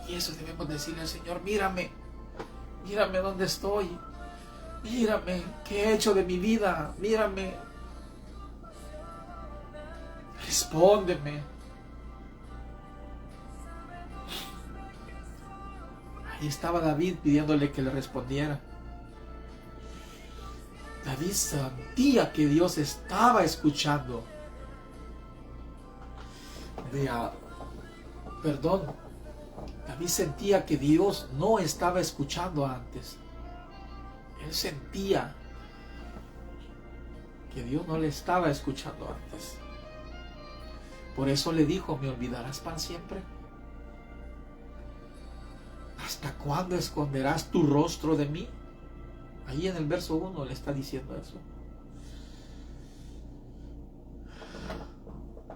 Y eso debemos decirle al Señor, mírame dónde estoy. Mírame, qué he hecho de mi vida. Mírame. Respóndeme. Ahí estaba David pidiéndole que le respondiera. David sentía que Dios estaba escuchando. David sentía que Dios no estaba escuchando antes. Él sentía que Dios no le estaba escuchando antes. Por eso le dijo: ¿me olvidarás para siempre? ¿Hasta cuándo esconderás tu rostro de mí? Ahí en el verso 1 le está diciendo eso.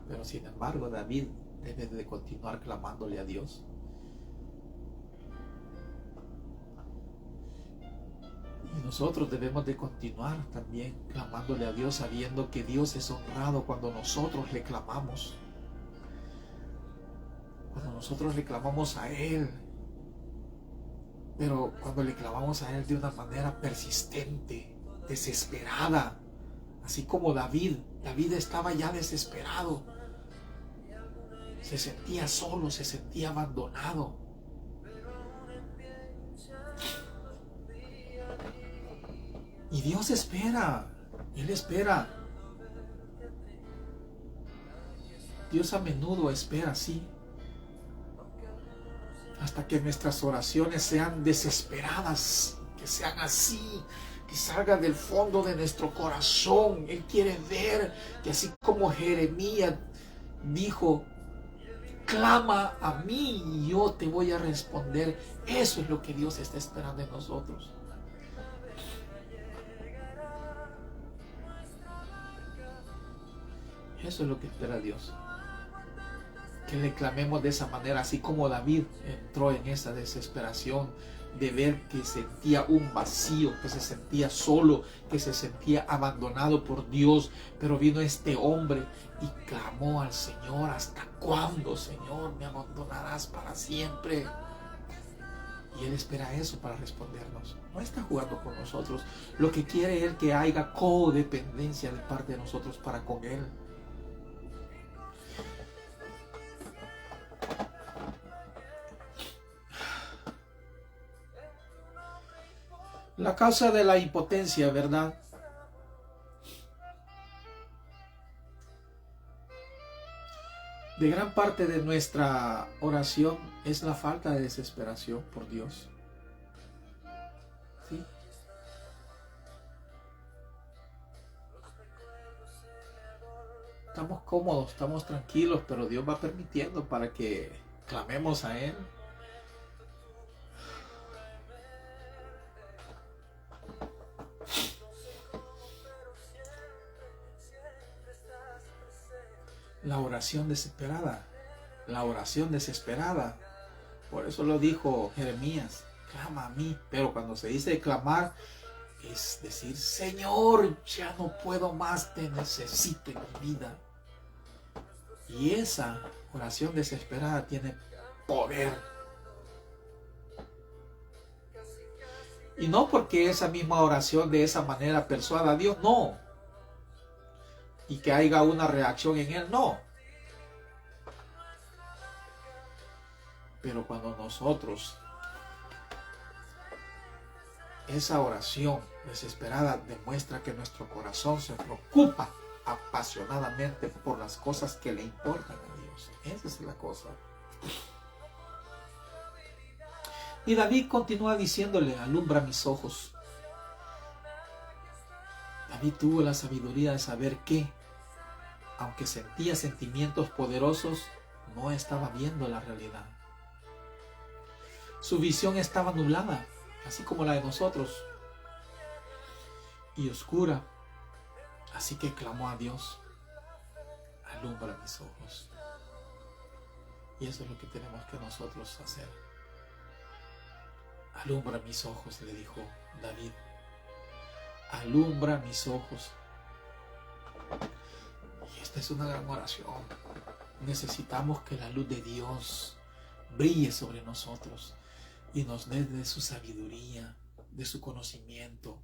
Pero sin embargo, David debe de continuar clamándole a Dios. Y nosotros debemos de continuar también clamándole a Dios, sabiendo que Dios es honrado cuando nosotros le clamamos. Cuando nosotros le clamamos a Él. Pero cuando le clamamos a Él de una manera persistente, desesperada. Así como David estaba ya desesperado. Se sentía solo, se sentía abandonado. Y Dios espera, Él espera. Dios a menudo espera así, hasta que nuestras oraciones sean desesperadas, que sean así, que salgan del fondo de nuestro corazón. Él quiere ver que así como Jeremías dijo: clama a mí y yo te voy a responder. Eso es lo que Dios está esperando en nosotros. Eso es lo que espera Dios. Que le clamemos de esa manera, así como David entró en esa desesperación de ver que sentía un vacío, que se sentía solo, que se sentía abandonado por Dios. Pero vino este hombre y clamó al Señor: ¿hasta cuándo, Señor, me abandonarás para siempre? Y Él espera eso para respondernos. No está jugando con nosotros. Lo que quiere Él que haya codependencia de parte de nosotros para con Él. La causa de la impotencia, ¿verdad? De gran parte de nuestra oración es la falta de desesperación por Dios. ¿Sí? Estamos cómodos, estamos tranquilos, pero Dios va permitiendo para que clamemos a Él. La oración desesperada. La oración desesperada. Por eso lo dijo Jeremías: clama a mí. Pero cuando se dice clamar, es decir: Señor, ya no puedo más, te necesito en mi vida. Y esa oración desesperada tiene poder. Y no porque esa misma oración de esa manera persuada a Dios, no. Y que haya una reacción en Él, no. Pero cuando nosotros, esa oración desesperada demuestra que nuestro corazón se preocupa apasionadamente por las cosas que le importan a Dios. Esa es la cosa. Y David continúa diciéndole: alumbra mis ojos. David tuvo la sabiduría de saber que, aunque sentía sentimientos poderosos, no estaba viendo la realidad. Su visión estaba nublada, así como la de nosotros, y oscura. Así que clamó a Dios: alumbra mis ojos. Y eso es lo que tenemos que nosotros hacer. Alumbra mis ojos, le dijo David. Alumbra mis ojos. Y esta es una gran oración. Necesitamos que la luz de Dios brille sobre nosotros y nos dé de su sabiduría, de su conocimiento.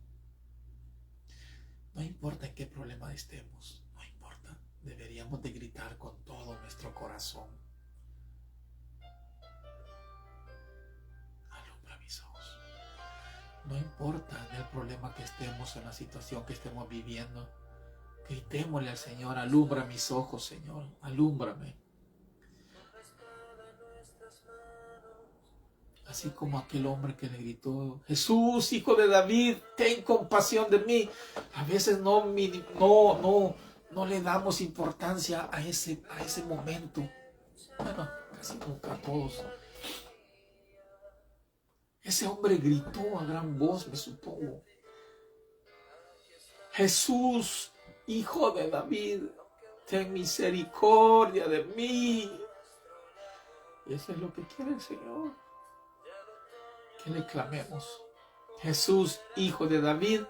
No importa en qué problema estemos, no importa. Deberíamos de gritar con todo nuestro corazón: alumbra mis ojos. No importa el problema que estemos, en la situación que estemos viviendo, gritémosle al Señor: alumbra mis ojos, Señor, alúmbrame. Así como aquel hombre que le gritó: Jesús, hijo de David, ten compasión de mí. A veces no le damos importancia a ese momento. Bueno, casi nunca a todos. Ese hombre gritó a gran voz, me supongo: Jesús, hijo de David, ten misericordia de mí. Y eso es lo que quiere el Señor, que le clamemos: Jesús, hijo de David,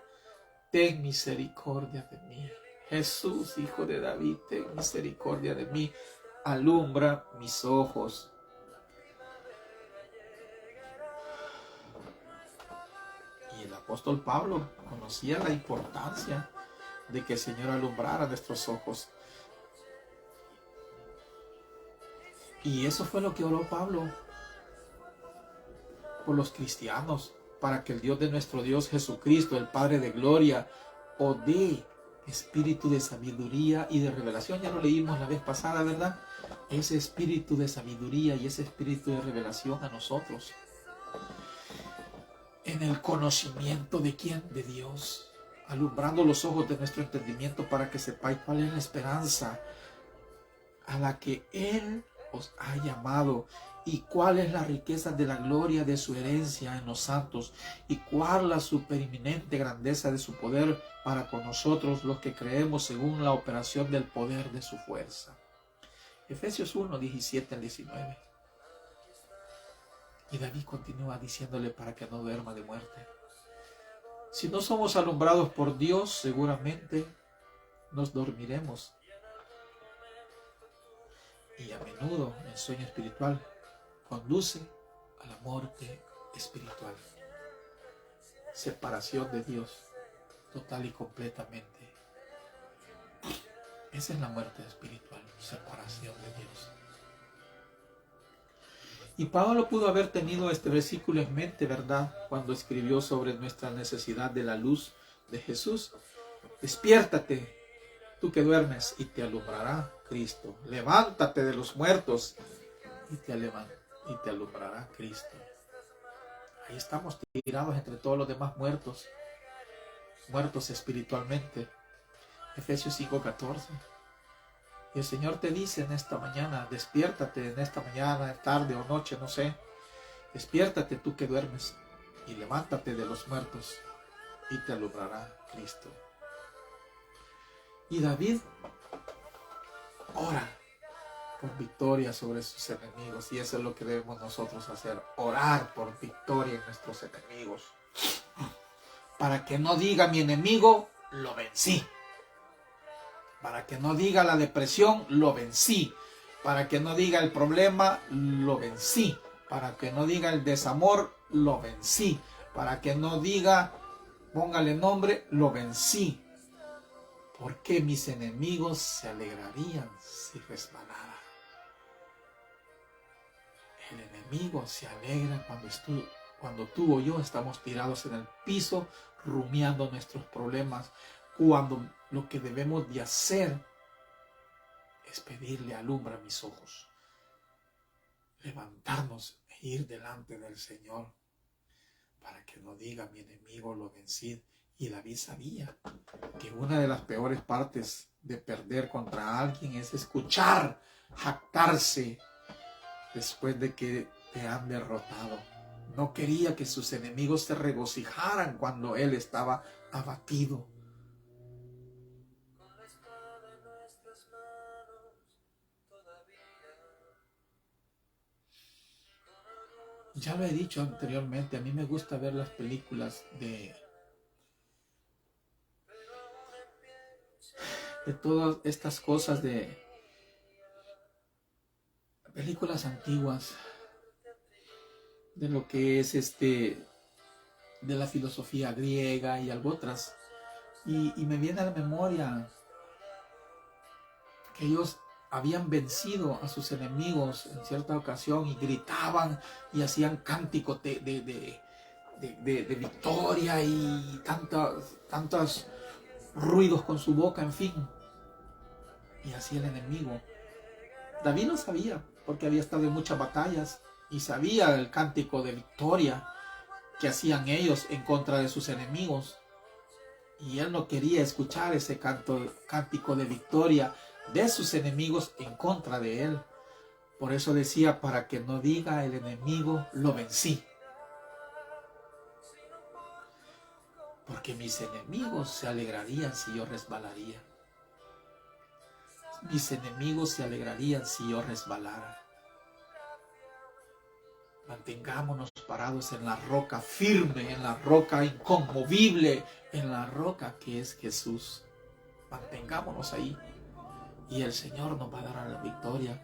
ten misericordia de mí. Jesús, hijo de David, ten misericordia de mí. Alumbra mis ojos. Y el apóstol Pablo conocía la importancia de que el Señor alumbrara nuestros ojos. Y eso fue lo que oró Pablo por los cristianos, para que el Dios de nuestro Dios Jesucristo, el Padre de gloria, os dé espíritu de sabiduría y de revelación. Ya lo leímos la vez pasada, ¿verdad? Ese espíritu de sabiduría y ese espíritu de revelación a nosotros, en el conocimiento de quién, de Dios, alumbrando los ojos de nuestro entendimiento para que sepáis cuál es la esperanza a la que Él os ha llamado, y cuál es la riqueza de la gloria de su herencia en los santos, y cuál la supereminente grandeza de su poder para con nosotros los que creemos según la operación del poder de su fuerza. Efesios 1, 17 al 19. Y David continúa diciéndole para que no duerma de muerte. Si no somos alumbrados por Dios, seguramente nos dormiremos. Y a menudo el sueño espiritual conduce a la muerte espiritual. Separación de Dios, total y completamente. Esa es la muerte espiritual, separación de Dios. Y Pablo pudo haber tenido este versículo en mente, ¿verdad?, cuando escribió sobre nuestra necesidad de la luz de Jesús. Despiértate, tú que duermes, y te alumbrará Cristo. Levántate de los muertos y te alumbrará Cristo. Ahí estamos tirados entre todos los demás muertos espiritualmente. Efesios 5:14. Y el Señor te dice en esta mañana: despiértate en esta mañana, tarde o noche, no sé. Despiértate tú que duermes y levántate de los muertos y te alumbrará Cristo. Y David ora por victoria sobre sus enemigos, y eso es lo que debemos nosotros hacer: orar por victoria en nuestros enemigos, para que no diga mi enemigo: lo vencí. Para que no diga la depresión: lo vencí. Para que no diga el problema: lo vencí. Para que no diga el desamor: lo vencí. Para que no diga, póngale nombre: lo vencí. Porque mis enemigos se alegrarían si resbalara. El enemigo se alegra cuando tú o yo estamos tirados en el piso, rumiando nuestros problemas, cuando lo que debemos de hacer es pedirle: alumbra mis ojos, levantarnos e ir delante del Señor, para que no diga mi enemigo: lo vencí. Y David sabía que una de las peores partes de perder contra alguien es escuchar jactarse después de que te han derrotado. No quería que sus enemigos se regocijaran cuando él estaba abatido. Ya lo he dicho anteriormente, a mí me gusta ver las películas de todas estas cosas, de películas antiguas, de lo que es de la filosofía griega y algo otras, y me viene a la memoria que ellos habían vencido a sus enemigos en cierta ocasión y gritaban y hacían cánticos de de victoria y tantos ruidos con su boca, en fin. Y así el enemigo. David no sabía, porque había estado en muchas batallas y sabía el cántico de victoria que hacían ellos en contra de sus enemigos. Y él no quería escuchar ese cántico de victoria de sus enemigos en contra de él. Por eso decía, para que no diga el enemigo, lo vencí. Porque mis enemigos se alegrarían si yo resbalaría. Mis enemigos se alegrarían si yo resbalara. Mantengámonos parados en la roca firme, en la roca inconmovible, en la roca que es Jesús. Mantengámonos ahí y el Señor nos va a dar la victoria.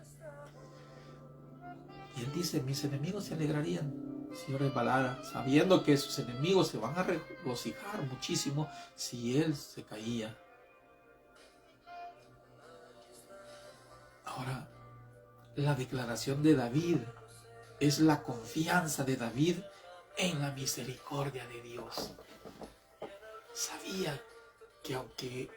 Y Él dice, mis enemigos se alegrarían si yo resbalara, sabiendo que sus enemigos se van a regocijar muchísimo si Él se caía. Ahora, la declaración de David es la confianza de David en la misericordia de Dios. Sabía que aunque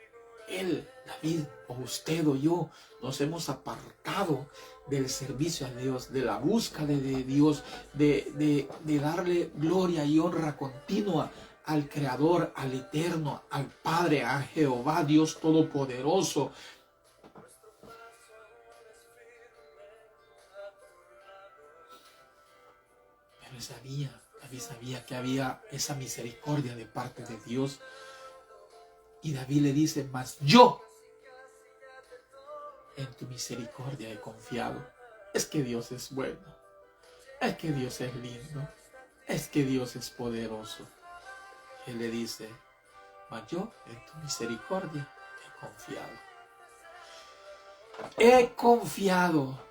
él, David, o usted o yo, nos hemos apartado del servicio a Dios, de la búsqueda de Dios, de darle gloria y honra continua al Creador, al Eterno, al Padre, a Jehová, Dios Todopoderoso. David sabía que había esa misericordia de parte de Dios. Y David le dice, mas yo en tu misericordia he confiado. Es que Dios es bueno. Es que Dios es lindo. Es que Dios es poderoso. Él le dice, mas yo en tu misericordia he confiado. He confiado.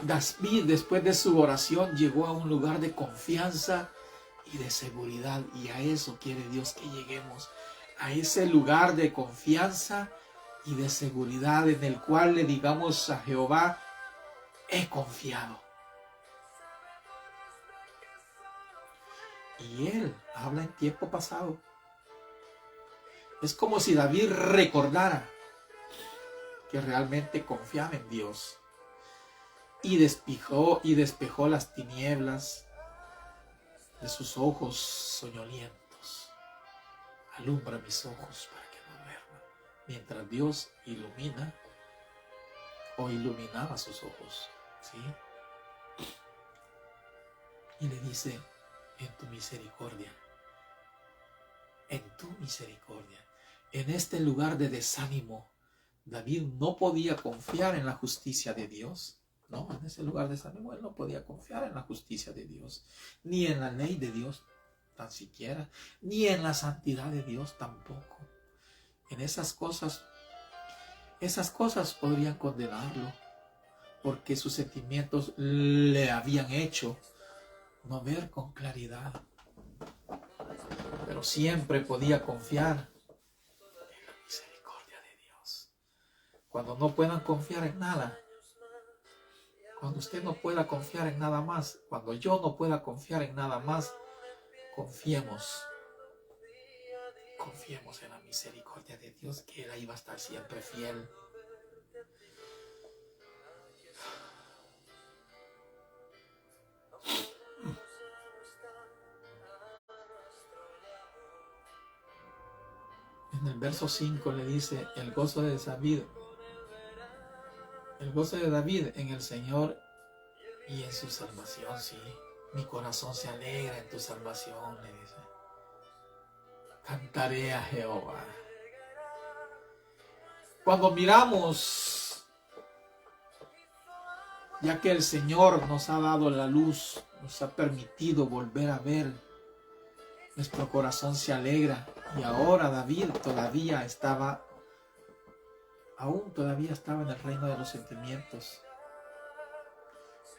David, después de su oración, llegó a un lugar de confianza y de seguridad. Y a eso quiere Dios que lleguemos. A ese lugar de confianza y de seguridad en el cual le digamos a Jehová, he confiado. Y Él habla en tiempo pasado. Es como si David recordara que realmente confiaba en Dios. Y despejó las tinieblas de sus ojos soñolientos. Alumbra mis ojos para que no duerma. Mientras Dios ilumina o iluminaba sus ojos. ¿Sí? Y le dice, en tu misericordia. En tu misericordia. En este lugar de desánimo, David no podía confiar en la justicia de Dios. No, en ese lugar de desánimo él no podía confiar en la justicia de Dios, ni en la ley de Dios tan siquiera, ni en la santidad de Dios tampoco. En esas cosas podrían condenarlo, porque sus sentimientos le habían hecho no ver con claridad. Pero siempre podía confiar en la misericordia de Dios. Cuando no puedan confiar en nada, cuando usted no pueda confiar en nada más, cuando yo no pueda confiar en nada más, confiemos en la misericordia de Dios, que Él ahí va a estar siempre fiel. En el verso 5 le dice, el gozo de David en el Señor y en su salvación, sí. Mi corazón se alegra en tu salvación, le dice. Cantaré a Jehová. Cuando miramos, ya que el Señor nos ha dado la luz, nos ha permitido volver a ver, nuestro corazón se alegra. Y ahora David todavía estaba en el reino de los sentimientos,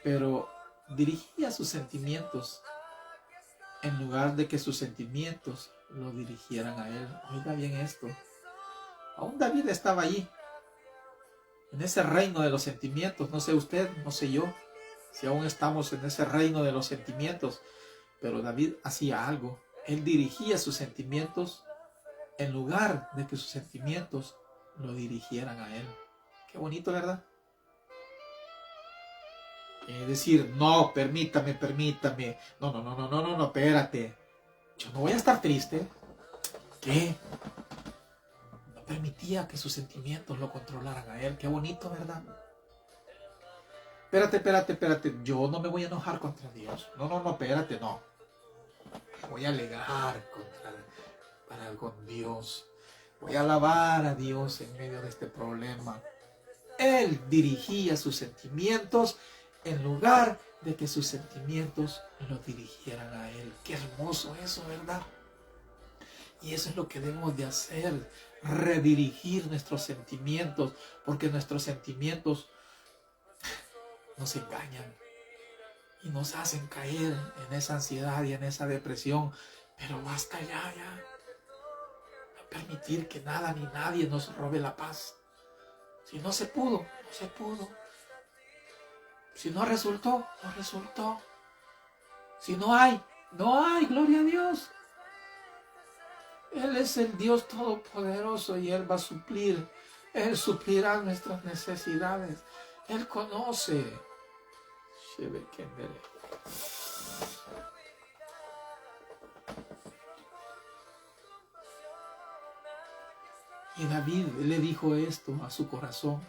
pero dirigía sus sentimientos en lugar de que sus sentimientos lo dirigieran a él. Oiga bien esto, aún David estaba allí, en ese reino de los sentimientos. No sé usted, no sé yo, si aún estamos en ese reino de los sentimientos, Pero David hacía algo. Él dirigía sus sentimientos en lugar de que sus sentimientos lo dirigieran a él. Qué bonito, ¿verdad? Decir, no, permítame. No, espérate. Yo no voy a estar triste. ¿Qué? No permitía que sus sentimientos lo controlaran a él. Qué bonito, ¿verdad? Espérate. Yo no me voy a enojar contra Dios. No, espérate, no. Me voy a alegar con Dios. Voy a alabar a Dios en medio de este problema. Él dirigía sus sentimientos en lugar de que sus sentimientos lo dirigieran a él. Qué hermoso eso, ¿verdad? Y eso es lo que debemos de hacer, redirigir nuestros sentimientos, porque nuestros sentimientos nos engañan y nos hacen caer en esa ansiedad y en esa depresión. Pero basta ya. No permitir que nada ni nadie nos robe la paz. Si no se pudo, no se pudo. Si no resultó, no resultó. Si no hay, no hay, gloria a Dios. Él es el Dios Todopoderoso y Él va a suplir. Él suplirá nuestras necesidades. Él conoce. Y David le dijo esto a su corazón.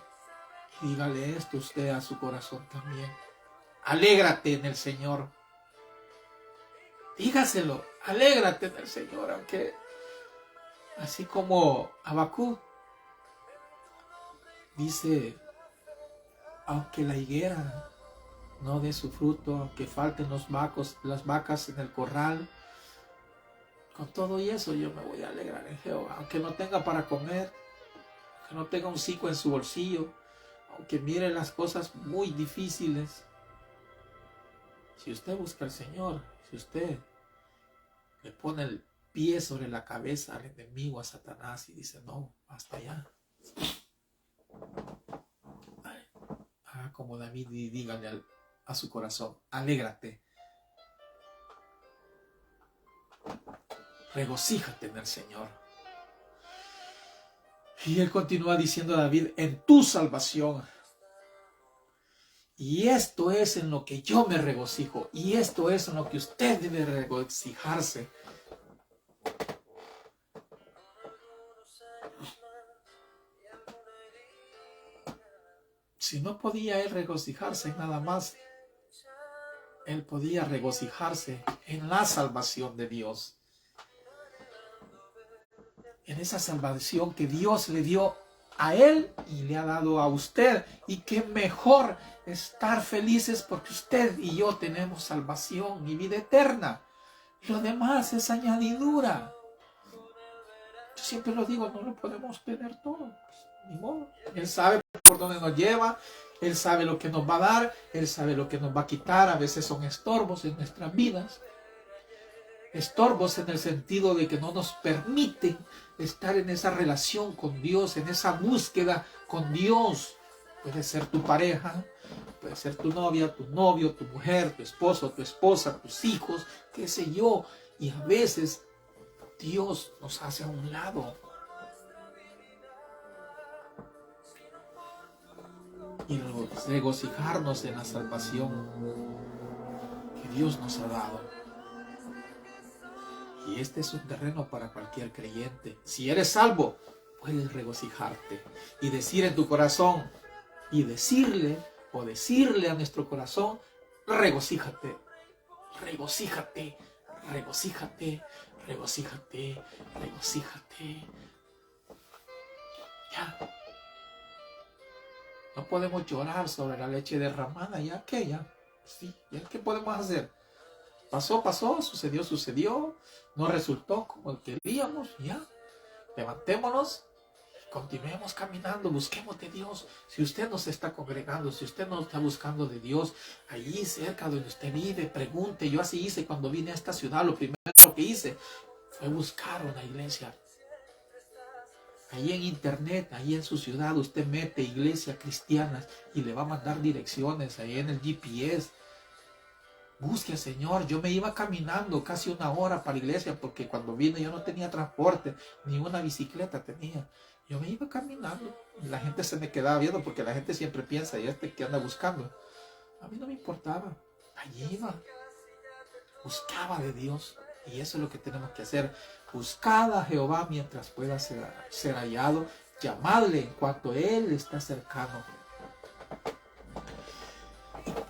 Y dígale esto usted a su corazón también. Alégrate en el Señor. Dígaselo. Alégrate en el Señor. Aunque, así como Habacuc dice, aunque la higuera no dé su fruto, aunque falten las vacas en el corral, con todo y eso yo me voy a alegrar en Jehová. Aunque no tenga para comer, aunque no tenga un cico en su bolsillo, aunque mire las cosas muy difíciles. Si usted busca al Señor, si usted le pone el pie sobre la cabeza al enemigo, a Satanás, y dice, no, hasta allá. Haga como David y dígale a su corazón, alégrate. Regocíjate en el Señor. Y él continúa diciendo a David, en tu salvación. Y esto es en lo que yo me regocijo. Y esto es en lo que usted debe regocijarse. Si no podía él regocijarse en nada más, él podía regocijarse en la salvación de Dios. En esa salvación que Dios le dio a él y le ha dado a usted. Y qué mejor estar felices porque usted y yo tenemos salvación y vida eterna. Lo demás es añadidura. Yo siempre lo digo, no lo podemos tener todo. Pues, ni modo. Él sabe por dónde nos lleva. Él sabe lo que nos va a dar. Él sabe lo que nos va a quitar. A veces son estorbos en nuestras vidas. Estorbos en el sentido de que no nos permiten estar en esa relación con Dios, en esa búsqueda con Dios. Puede ser tu pareja, puede ser tu novia, tu novio, tu mujer, tu esposo, tu esposa, tus hijos, qué sé yo. Y a veces Dios nos hace a un lado. Y regocijarnos en la salvación que Dios nos ha dado. Y este es un terreno para cualquier creyente. Si eres salvo, puedes regocijarte y decir en tu corazón, y decirle a nuestro corazón, regocíjate, regocíjate, regocíjate, regocíjate, regocíjate. Ya. No podemos llorar sobre la leche derramada, ya que ya. Sí, ya qué podemos hacer. Pasó, sucedió, no resultó como queríamos, ya. Levantémonos, continuemos caminando, busquemos de Dios. Si usted no se está congregando, si usted no está buscando de Dios, allí cerca donde usted vive, pregunte. Yo así hice cuando vine a esta ciudad, lo primero que hice fue buscar una iglesia. Ahí en internet, ahí en su ciudad, usted mete iglesia cristianas y le va a mandar direcciones ahí en el GPS. Busque al Señor. Yo me iba caminando casi 1 hora para la iglesia, porque cuando vine yo no tenía transporte, ni una bicicleta tenía. Yo me iba caminando. Y la gente se me quedaba viendo, porque la gente siempre piensa, ¿y este que anda buscando? A mí no me importaba. Allí iba. Buscaba de Dios. Y eso es lo que tenemos que hacer. Buscad a Jehová mientras pueda ser hallado. Llamadle en cuanto Él está cercano.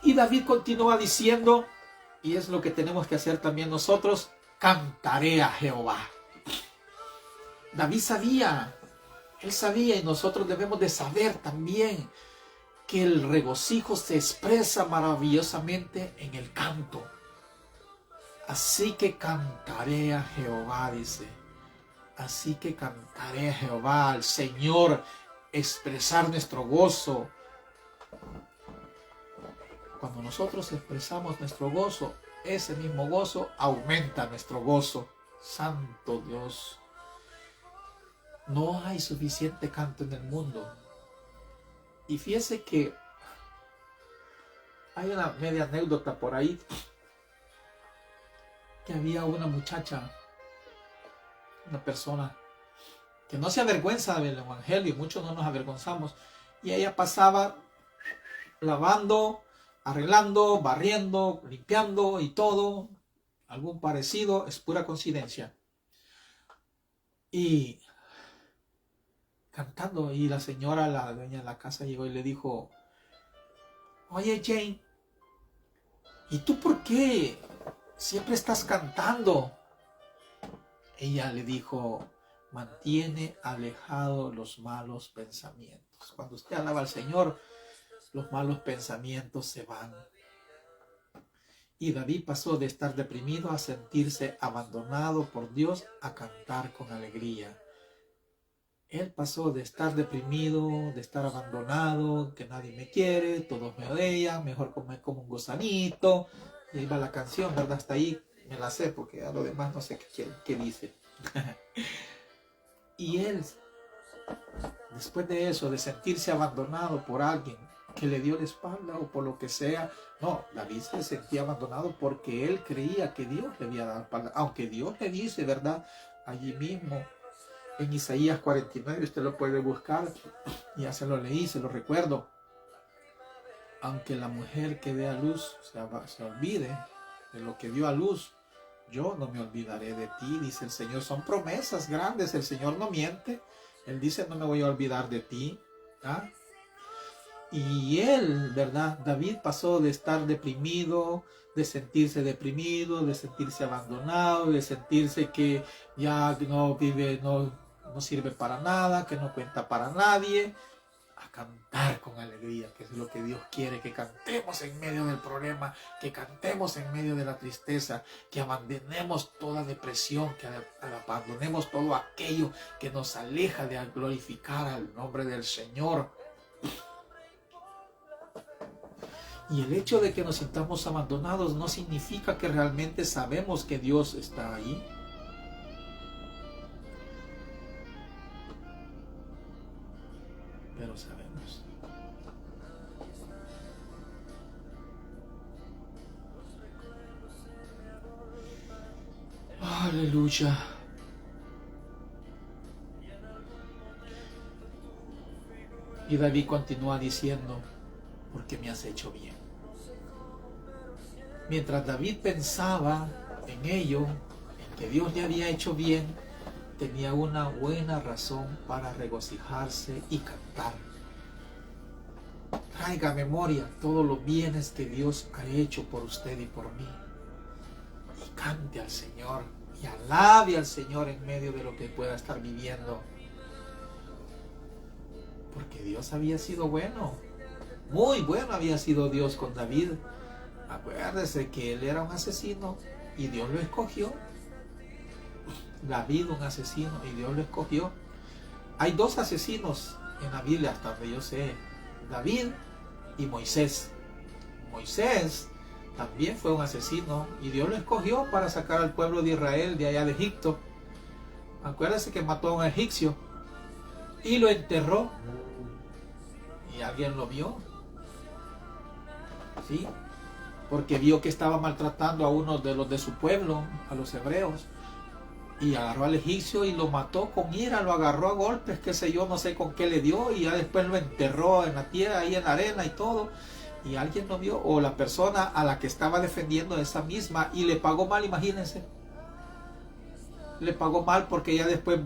Y David continúa diciendo, y es lo que tenemos que hacer también nosotros: cantaré a Jehová. David sabía, él sabía, y nosotros debemos de saber también, que el regocijo se expresa maravillosamente en el canto. Así que cantaré a Jehová, dice. Así que cantaré a Jehová, al Señor, expresar nuestro gozo. Cuando nosotros expresamos nuestro gozo, ese mismo gozo aumenta nuestro gozo. Santo Dios. No hay suficiente canto en el mundo. Y fíjese que hay una media anécdota por ahí, que había una muchacha, una persona que no se avergüenza del evangelio, muchos no nos avergonzamos, y ella pasaba lavando, arreglando, barriendo, limpiando y todo, algún parecido, es pura coincidencia, y cantando, y la señora, la dueña de la casa, llegó y le dijo: oye Jane, ¿y tú por qué siempre estás cantando? Ella le dijo: mantiene alejados los malos pensamientos. Cuando usted alaba al Señor, los malos pensamientos se van. Y David pasó de estar deprimido a sentirse abandonado por Dios a cantar con alegría. Él pasó de estar deprimido, de estar abandonado, que nadie me quiere, todos me odian, mejor comer como un gusanito. Y ahí va la canción, ¿verdad? Hasta ahí me la sé, porque a lo demás no sé qué dice. Y él, después de eso, de sentirse abandonado por alguien que le dio la espalda o por lo que sea, no, David se sentía abandonado porque él creía que Dios le había dado la espalda, aunque Dios le dice, ¿verdad? Allí mismo en Isaías 49, usted lo puede buscar, ya se lo leí, se lo recuerdo: aunque la mujer que dé a luz se olvide de lo que dio a luz, yo no me olvidaré de ti, dice el Señor. Son promesas grandes, el Señor no miente. Él dice: no me voy a olvidar de ti. ¿Ah? Y él, ¿verdad? David pasó de estar deprimido, de sentirse abandonado, de sentirse que ya no vive, no sirve para nada, que no cuenta para nadie, a cantar con alegría, que es lo que Dios quiere, que cantemos en medio del problema, que cantemos en medio de la tristeza, que abandonemos toda depresión, que abandonemos todo aquello que nos aleja de glorificar al nombre del Señor. Y el hecho de que nos sintamos abandonados no significa que realmente sabemos que Dios está ahí. Pero sabemos. Aleluya. Y David continúa diciendo: porque me has hecho bien. Mientras David pensaba en ello, en que Dios le había hecho bien, tenía una buena razón para regocijarse y cantar. Traiga a memoria todos los bienes que Dios ha hecho por usted y por mí. Y cante al Señor y alabe al Señor en medio de lo que pueda estar viviendo. Porque Dios había sido bueno. Muy bueno había sido Dios con David. Acuérdese que él era un asesino y Dios lo escogió. David, un asesino, y Dios lo escogió. Hay dos asesinos en la Biblia, hasta donde yo sé: David y Moisés. Moisés también fue un asesino y Dios lo escogió para sacar al pueblo de Israel de allá de Egipto. Acuérdese que mató a un egipcio y lo enterró. ¿Y alguien lo vio? ¿Sí? porque vio que estaba maltratando a uno de los de su pueblo, a los hebreos, y agarró al egipcio y lo mató con ira, lo agarró a golpes, qué sé yo, no sé con qué le dio, y ya después lo enterró en la tierra, ahí en la arena y todo, y alguien lo vio, o la persona a la que estaba defendiendo esa misma, y le pagó mal, imagínense, le pagó mal porque ya después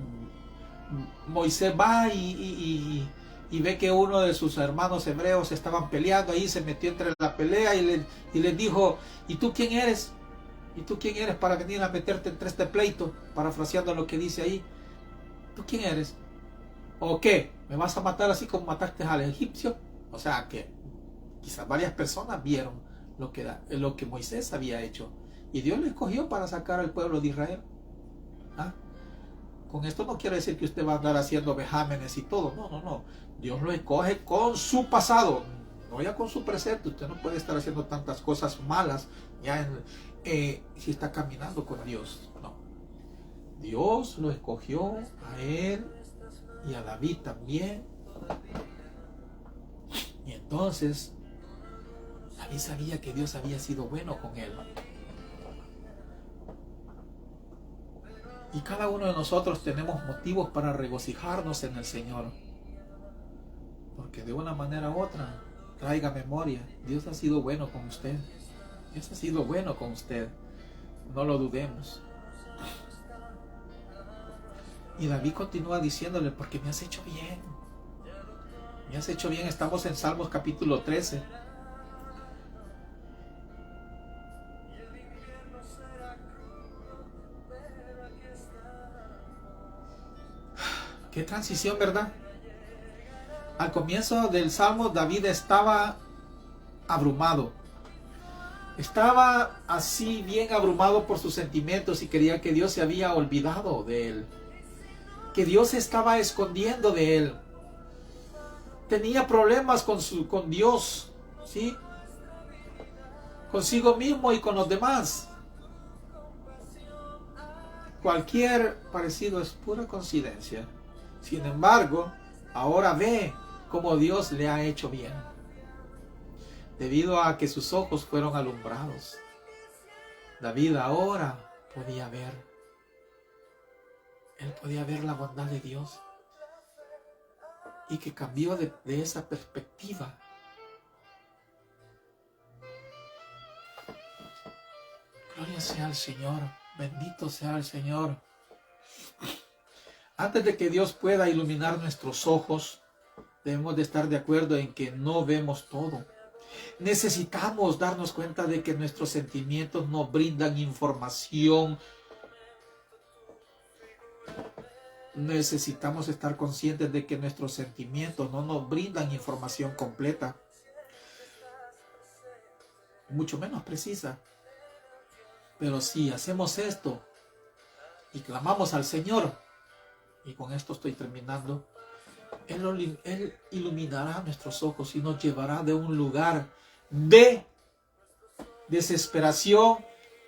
Moisés va y ve que uno de sus hermanos hebreos estaban peleando ahí, se metió entre la pelea y les dijo, ¿y tú quién eres? ¿Y tú quién eres para venir a meterte entre este pleito? Parafraseando lo que dice ahí. ¿Tú quién eres? ¿O qué? ¿Me vas a matar así como mataste al egipcio? O sea que quizás varias personas vieron lo que Moisés había hecho. Y Dios lo escogió para sacar al pueblo de Israel. ¿Ah? Con esto no quiere decir que usted va a andar haciendo vejámenes y todo. No, no, no. Dios lo escoge con su pasado, no ya con su presente. Usted no puede estar haciendo tantas cosas malas ya si está caminando con Dios. No. Dios lo escogió a él y a David también. Y entonces David sabía que Dios había sido bueno con él. Y cada uno de nosotros tenemos motivos para regocijarnos en el Señor. Porque de una manera u otra, traiga memoria, Dios ha sido bueno con usted. Dios ha sido bueno con usted. No lo dudemos. Y David continúa diciéndole, porque me has hecho bien. Me has hecho bien. Estamos en Salmos capítulo 13. Qué transición, ¿verdad? Al comienzo del Salmo, David estaba abrumado. Estaba así bien abrumado por sus sentimientos y creía que Dios se había olvidado de él. Que Dios se estaba escondiendo de él. Tenía problemas con Dios, ¿sí? Consigo mismo y con los demás. Cualquier parecido es pura coincidencia. Sin embargo, ahora ve cómo Dios le ha hecho bien. Debido a que sus ojos fueron alumbrados. David ahora podía ver. Él podía ver la bondad de Dios. Y que cambió de esa perspectiva. Gloria sea al Señor. Bendito sea el Señor. Antes de que Dios pueda iluminar nuestros ojos, debemos de estar de acuerdo en que no vemos todo. Necesitamos darnos cuenta de que nuestros sentimientos nos brindan información. Necesitamos estar conscientes de que nuestros sentimientos no nos brindan información completa, mucho menos precisa. Pero si hacemos esto y clamamos al Señor, y con esto estoy terminando, Él iluminará nuestros ojos y nos llevará de un lugar de desesperación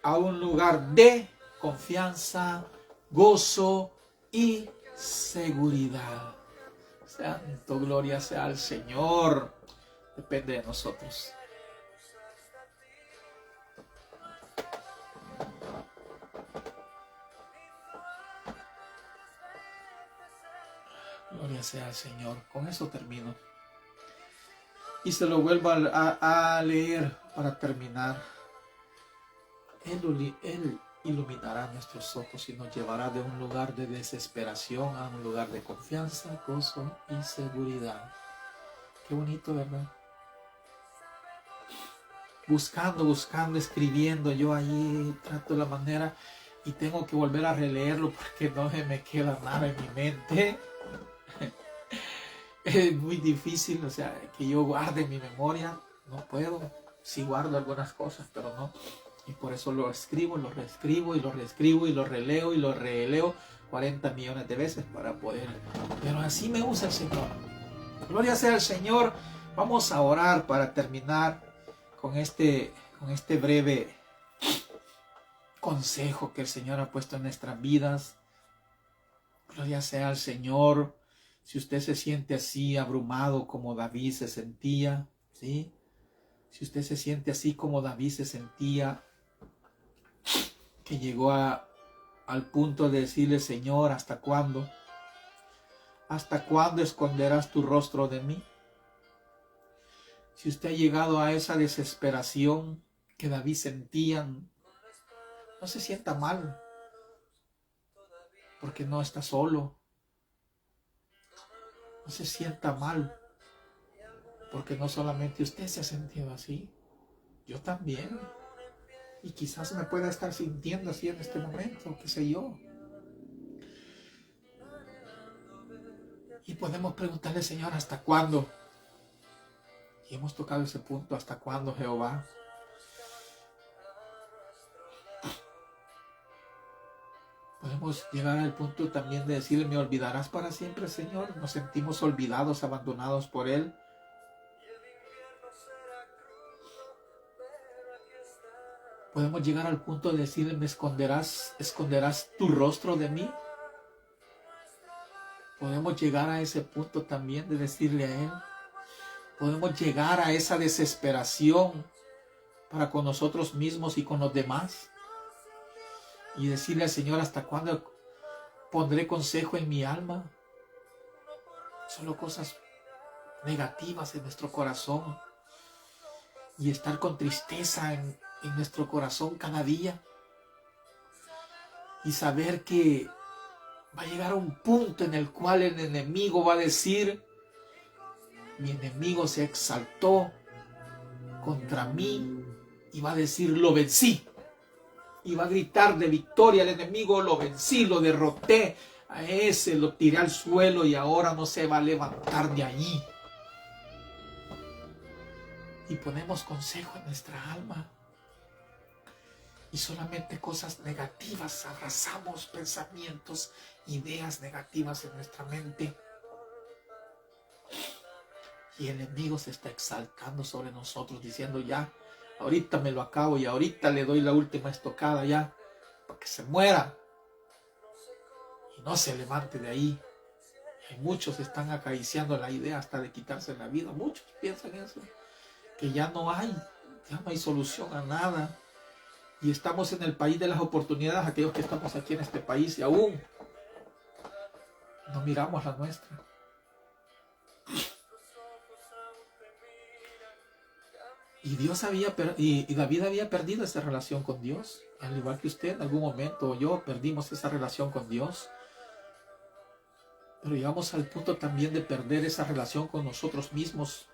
a un lugar de confianza, gozo y seguridad. Santo, gloria sea al Señor. Depende de nosotros. Gloria sea al Señor. Con eso termino. Y se lo vuelvo a leer para terminar. Él iluminará nuestros ojos y nos llevará de un lugar de desesperación a un lugar de confianza, gozo y seguridad. Qué bonito, ¿verdad? Buscando, escribiendo. Yo ahí trato la manera y tengo que volver a releerlo porque no me queda nada en mi mente. Es muy difícil, o sea, que yo guarde en mi memoria. No puedo. Sí guardo algunas cosas, pero no. Y por eso lo escribo, lo reescribo y lo reescribo y lo releo y lo releo 40 millones de veces para poder. Pero así me usa el Señor. Gloria sea al Señor. Vamos a orar para terminar con este breve consejo que el Señor ha puesto en nuestras vidas. Gloria sea al Señor. Si usted se siente así abrumado como David se sentía, ¿sí? Si usted se siente así como David se sentía, que llegó al punto de decirle, Señor, ¿hasta cuándo? ¿Hasta cuándo esconderás tu rostro de mí? Si usted ha llegado a esa desesperación que David sentía, no se sienta mal, porque no está solo. No se sienta mal, porque no solamente usted se ha sentido así, yo también. Y quizás me pueda estar sintiendo así en este momento, qué sé yo. Y podemos preguntarle, Señor, ¿hasta cuándo? Y hemos tocado ese punto, ¿hasta cuándo, Jehová? Podemos llegar al punto también de decirle, ¿me olvidarás para siempre, Señor? Nos sentimos olvidados, abandonados por Él. Podemos llegar al punto de decirle, ¿me esconderás tu rostro de mí? Podemos llegar a ese punto también de decirle a Él. Podemos llegar a esa desesperación para con nosotros mismos y con los demás. Y decirle al Señor, ¿hasta cuándo pondré consejo en mi alma? Solo cosas negativas en nuestro corazón. Y estar con tristeza en nuestro corazón cada día. Y saber que va a llegar a un punto en el cual el enemigo va a decir, mi enemigo se exaltó contra mí y va a decir, lo vencí. Y va a gritar de victoria al enemigo, lo vencí, lo derroté. A ese lo tiré al suelo y ahora no se va a levantar de allí. Y ponemos consejo en nuestra alma. Y solamente cosas negativas, abrazamos pensamientos, ideas negativas en nuestra mente. Y el enemigo se está exaltando sobre nosotros, diciendo ya, ahorita me lo acabo y ahorita le doy la última estocada ya, para que se muera y no se levante de ahí. Y muchos están acariciando la idea hasta de quitarse la vida. Muchos piensan eso, que ya no hay solución a nada. Y estamos en el país de las oportunidades, aquellos que estamos aquí en este país, y aún no miramos la nuestra. Y David había perdido esa relación con Dios, al igual que usted en algún momento o yo perdimos esa relación con Dios. Pero llegamos al punto también de perder esa relación con nosotros mismos.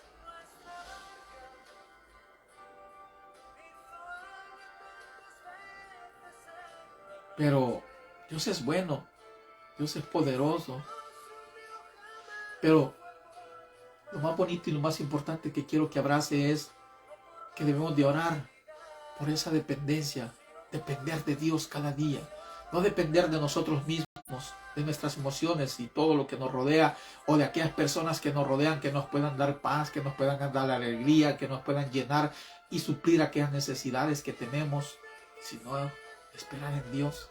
Pero Dios es bueno, Dios es poderoso. Pero lo más bonito y lo más importante que quiero que abrace es que debemos de orar por esa dependencia, depender de Dios cada día, no depender de nosotros mismos, de nuestras emociones y todo lo que nos rodea, o de aquellas personas que nos rodean, que nos puedan dar paz, que nos puedan dar alegría, que nos puedan llenar y suplir aquellas necesidades que tenemos, sino esperar en Dios.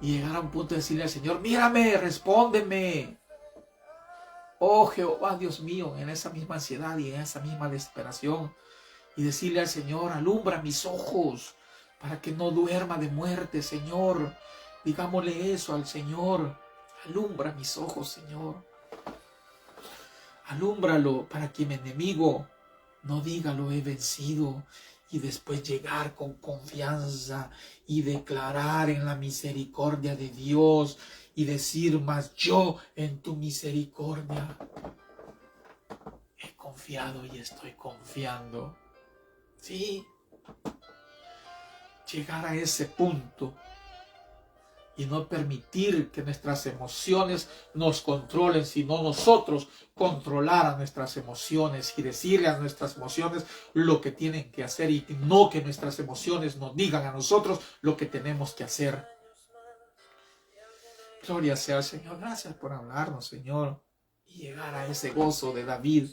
Y llegar a un punto de decirle al Señor, mírame, respóndeme. Oh Jehová, Dios mío, en esa misma ansiedad y en esa misma desesperación. Y decirle al Señor, alumbra mis ojos para que no duerma de muerte, Señor. Digámosle eso al Señor. Alumbra mis ojos, Señor. Alúmbralo para que mi enemigo no diga lo he vencido. Y después llegar con confianza y declarar en la misericordia de Dios. Y decir, mas yo en tu misericordia he confiado y estoy confiando. Sí, llegar a ese punto y no permitir que nuestras emociones nos controlen, sino nosotros controlar a nuestras emociones y decirle a nuestras emociones lo que tienen que hacer y no que nuestras emociones nos digan a nosotros lo que tenemos que hacer. Gloria sea al Señor. Gracias por hablarnos, Señor, y llegar a ese gozo de David.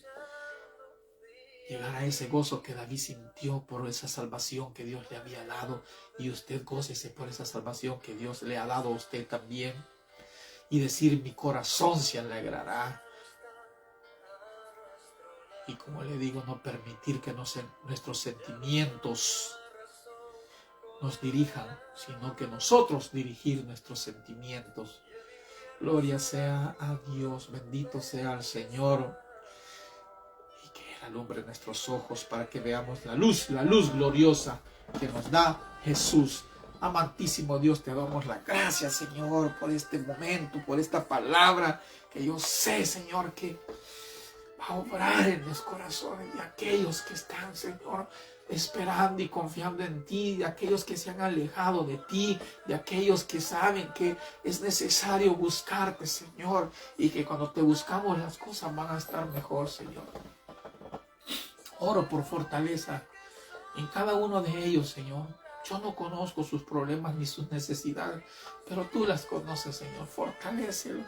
Llegar a ese gozo que David sintió por esa salvación que Dios le había dado. Y usted gócese por esa salvación que Dios le ha dado a usted también. Y decir, mi corazón se alegrará. Y como le digo, no permitir que nuestros sentimientos nos dirijan, sino que nosotros dirigir nuestros sentimientos. Gloria sea a Dios, bendito sea el Señor, y que Él alumbre nuestros ojos para que veamos la luz gloriosa que nos da Jesús. Amantísimo Dios, te damos la gracia, Señor, por este momento, por esta palabra, que yo sé, Señor, que va a obrar en los corazones de aquellos que están, Señor, esperando y confiando en ti, de aquellos que se han alejado de ti, de aquellos que saben que es necesario buscarte, Señor, y que cuando te buscamos las cosas van a estar mejor, Señor. Oro por fortaleza en cada uno de ellos, Señor. Yo no conozco sus problemas ni sus necesidades, pero tú las conoces, Señor. Fortalécelos,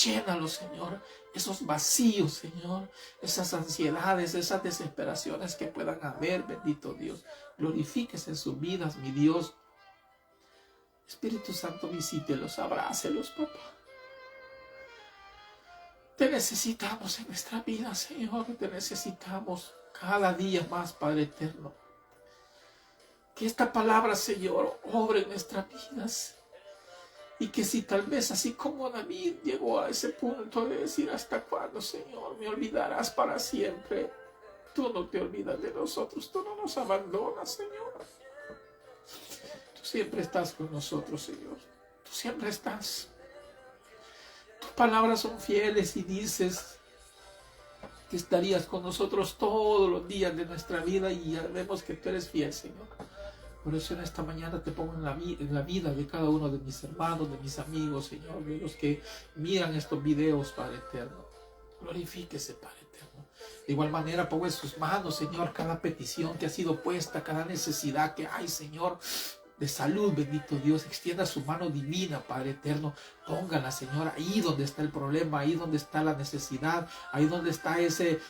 llénalos, Señor. Esos vacíos, Señor, esas ansiedades, esas desesperaciones que puedan haber, bendito Dios. Glorifíquese en sus vidas, mi Dios. Espíritu Santo, visítelos, abrácelos, papá. Te necesitamos en nuestra vida, Señor. Te necesitamos cada día más, Padre eterno. Que esta palabra, Señor, obre en nuestras vidas. Y que si tal vez, así como David llegó a ese punto de decir, ¿hasta cuándo, Señor, me olvidarás para siempre? Tú no te olvidas de nosotros, tú no nos abandonas, Señor. Tú siempre estás con nosotros, Señor. Tú siempre estás. Tus palabras son fieles y dices que estarías con nosotros todos los días de nuestra vida, y ya vemos que tú eres fiel, Señor. Por eso en esta mañana te pongo en la vida de cada uno de mis hermanos, de mis amigos, Señor, de los que miran estos videos, Padre eterno. Glorifíquese, Padre eterno. De igual manera pongo en sus manos, Señor, cada petición que ha sido puesta, cada necesidad que hay, Señor, de salud, bendito Dios. Extienda su mano divina, Padre eterno. Póngala, Señor, ahí donde está el problema, ahí donde está la necesidad, ahí donde está ese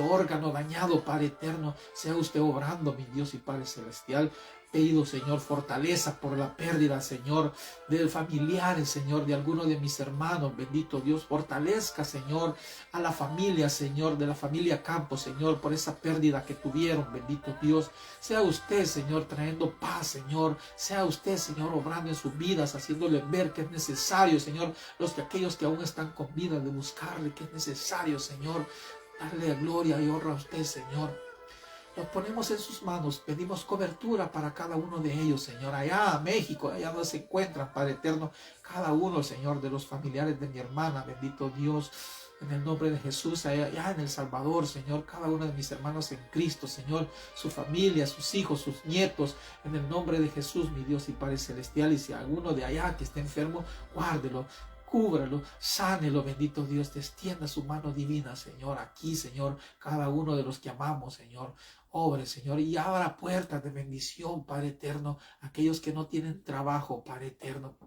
órgano dañado, Padre eterno. Sea usted obrando, mi Dios y Padre celestial. Pedido, Señor, fortaleza por la pérdida, Señor, de familiares, Señor, de algunos de mis hermanos, bendito Dios. Fortalezca, Señor, a la familia, Señor, de la familia Campos, Señor, por esa pérdida que tuvieron, bendito Dios. Sea usted, Señor, trayendo paz, Señor. Sea usted, Señor, obrando en sus vidas, haciéndole ver que es necesario, Señor, aquellos que aún están con vida, de buscarle, que es necesario, Señor, darle gloria y honra a usted, Señor. Los ponemos en sus manos, pedimos cobertura para cada uno de ellos, Señor, allá en México, allá donde se encuentran, Padre eterno, cada uno, Señor, de los familiares de mi hermana, bendito Dios, en el nombre de Jesús, allá en El Salvador, Señor, cada uno de mis hermanos en Cristo, Señor, su familia, sus hijos, sus nietos, en el nombre de Jesús, mi Dios y Padre celestial. Y si alguno de allá que esté enfermo, guárdelo, cúbralo, sánelo, bendito Dios, te extienda su mano divina, Señor, aquí, Señor, cada uno de los que amamos, Señor. Obre, Señor, y abra puertas de bendición, Padre eterno, aquellos que no tienen trabajo, Padre eterno.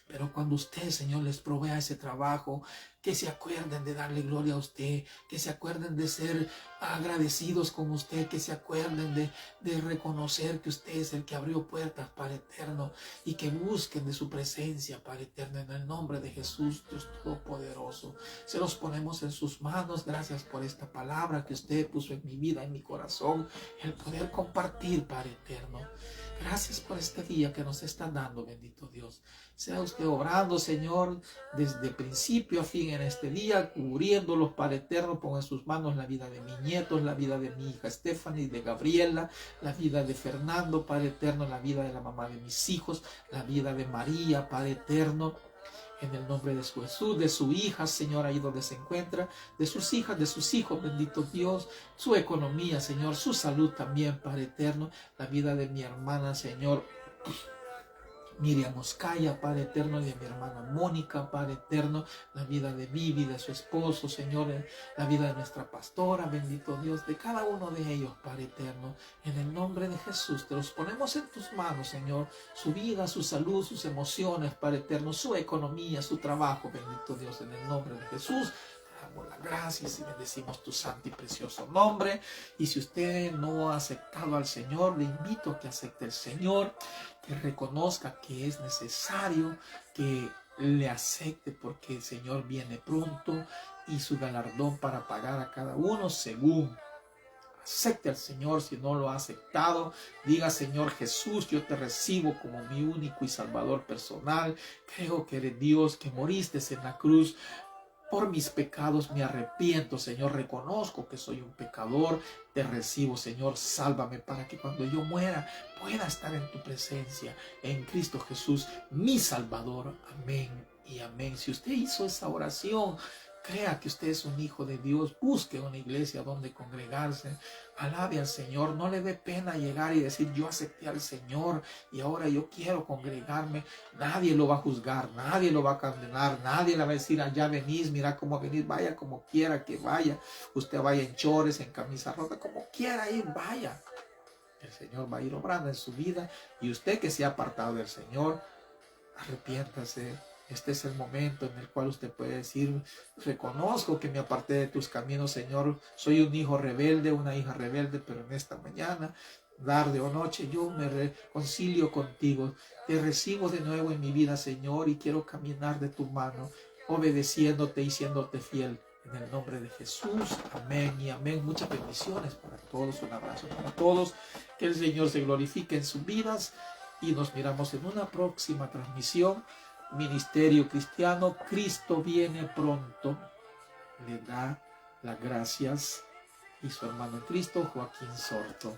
Pero cuando usted, Señor, les provea ese trabajo, que se acuerden de darle gloria a usted, que se acuerden de ser agradecidos con usted, que se acuerden de reconocer que usted es el que abrió puertas, Padre eterno, y que busquen de su presencia, Padre eterno, en el nombre de Jesús, Dios Todopoderoso. Se los ponemos en sus manos. Gracias por esta palabra que usted puso en mi vida, en mi corazón, el poder compartir, Padre eterno. Gracias por este día que nos está dando, bendito Dios. Sea usted obrando, Señor, desde principio a fin en este día, cubriéndolos, Padre eterno. Ponga en sus manos la vida de mis nietos, la vida de mi hija Stephanie, de Gabriela, la vida de Fernando, Padre eterno, la vida de la mamá de mis hijos, la vida de María, Padre eterno. En el nombre de Jesús, de su hija, Señor, ahí donde se encuentra, de sus hijas, de sus hijos, bendito Dios, su economía, Señor, su salud también, Padre eterno, la vida de mi hermana, Señor, Miriam Oscaya, Padre eterno, y de mi hermana Mónica, Padre eterno, la vida de Vivi, de su esposo, Señor, la vida de nuestra pastora, bendito Dios, de cada uno de ellos, Padre eterno, en el nombre de Jesús, te los ponemos en tus manos, Señor, su vida, su salud, sus emociones, Padre eterno, su economía, su trabajo, bendito Dios, en el nombre de Jesús. Damos las gracias y bendecimos tu santo y precioso nombre. Y si usted no ha aceptado al Señor, le invito a que acepte el Señor, que reconozca que es necesario que le acepte, porque el Señor viene pronto y su galardón para pagar a cada uno según. Acepte al Señor si no lo ha aceptado. Diga: Señor Jesús, yo te recibo como mi único y salvador personal. Creo que eres Dios, que moriste en la cruz por mis pecados. Me arrepiento, Señor. Reconozco que soy un pecador. Te recibo, Señor. Sálvame para que cuando yo muera pueda estar en tu presencia. En Cristo Jesús, mi Salvador. Amén y amén. Si usted hizo esa oración, crea que usted es un hijo de Dios. Busque una iglesia donde congregarse. Alabe al Señor. No le dé pena llegar y decir: yo acepté al Señor y ahora yo quiero congregarme. Nadie lo va a juzgar, nadie lo va a condenar, nadie le va a decir: allá venís, mira cómo venís, vaya como quiera que vaya. Usted vaya en chores, en camisa rota, como quiera ir, vaya. El Señor va a ir obrando en su vida, y usted que se ha apartado del Señor, arrepiéntase. Este es el momento en el cual usted puede decir: reconozco que me aparté de tus caminos, Señor. Soy un hijo rebelde, una hija rebelde, pero en esta mañana, tarde o noche, yo me reconcilio contigo. Te recibo de nuevo en mi vida, Señor, y quiero caminar de tu mano, obedeciéndote y siéndote fiel. En el nombre de Jesús, amén y amén. Muchas bendiciones para todos, un abrazo para todos. Que el Señor se glorifique en sus vidas, y nos miramos en una próxima transmisión. Ministerio Cristiano, Cristo viene pronto. Le da las gracias y su hermano en Cristo, Joaquín Sorto.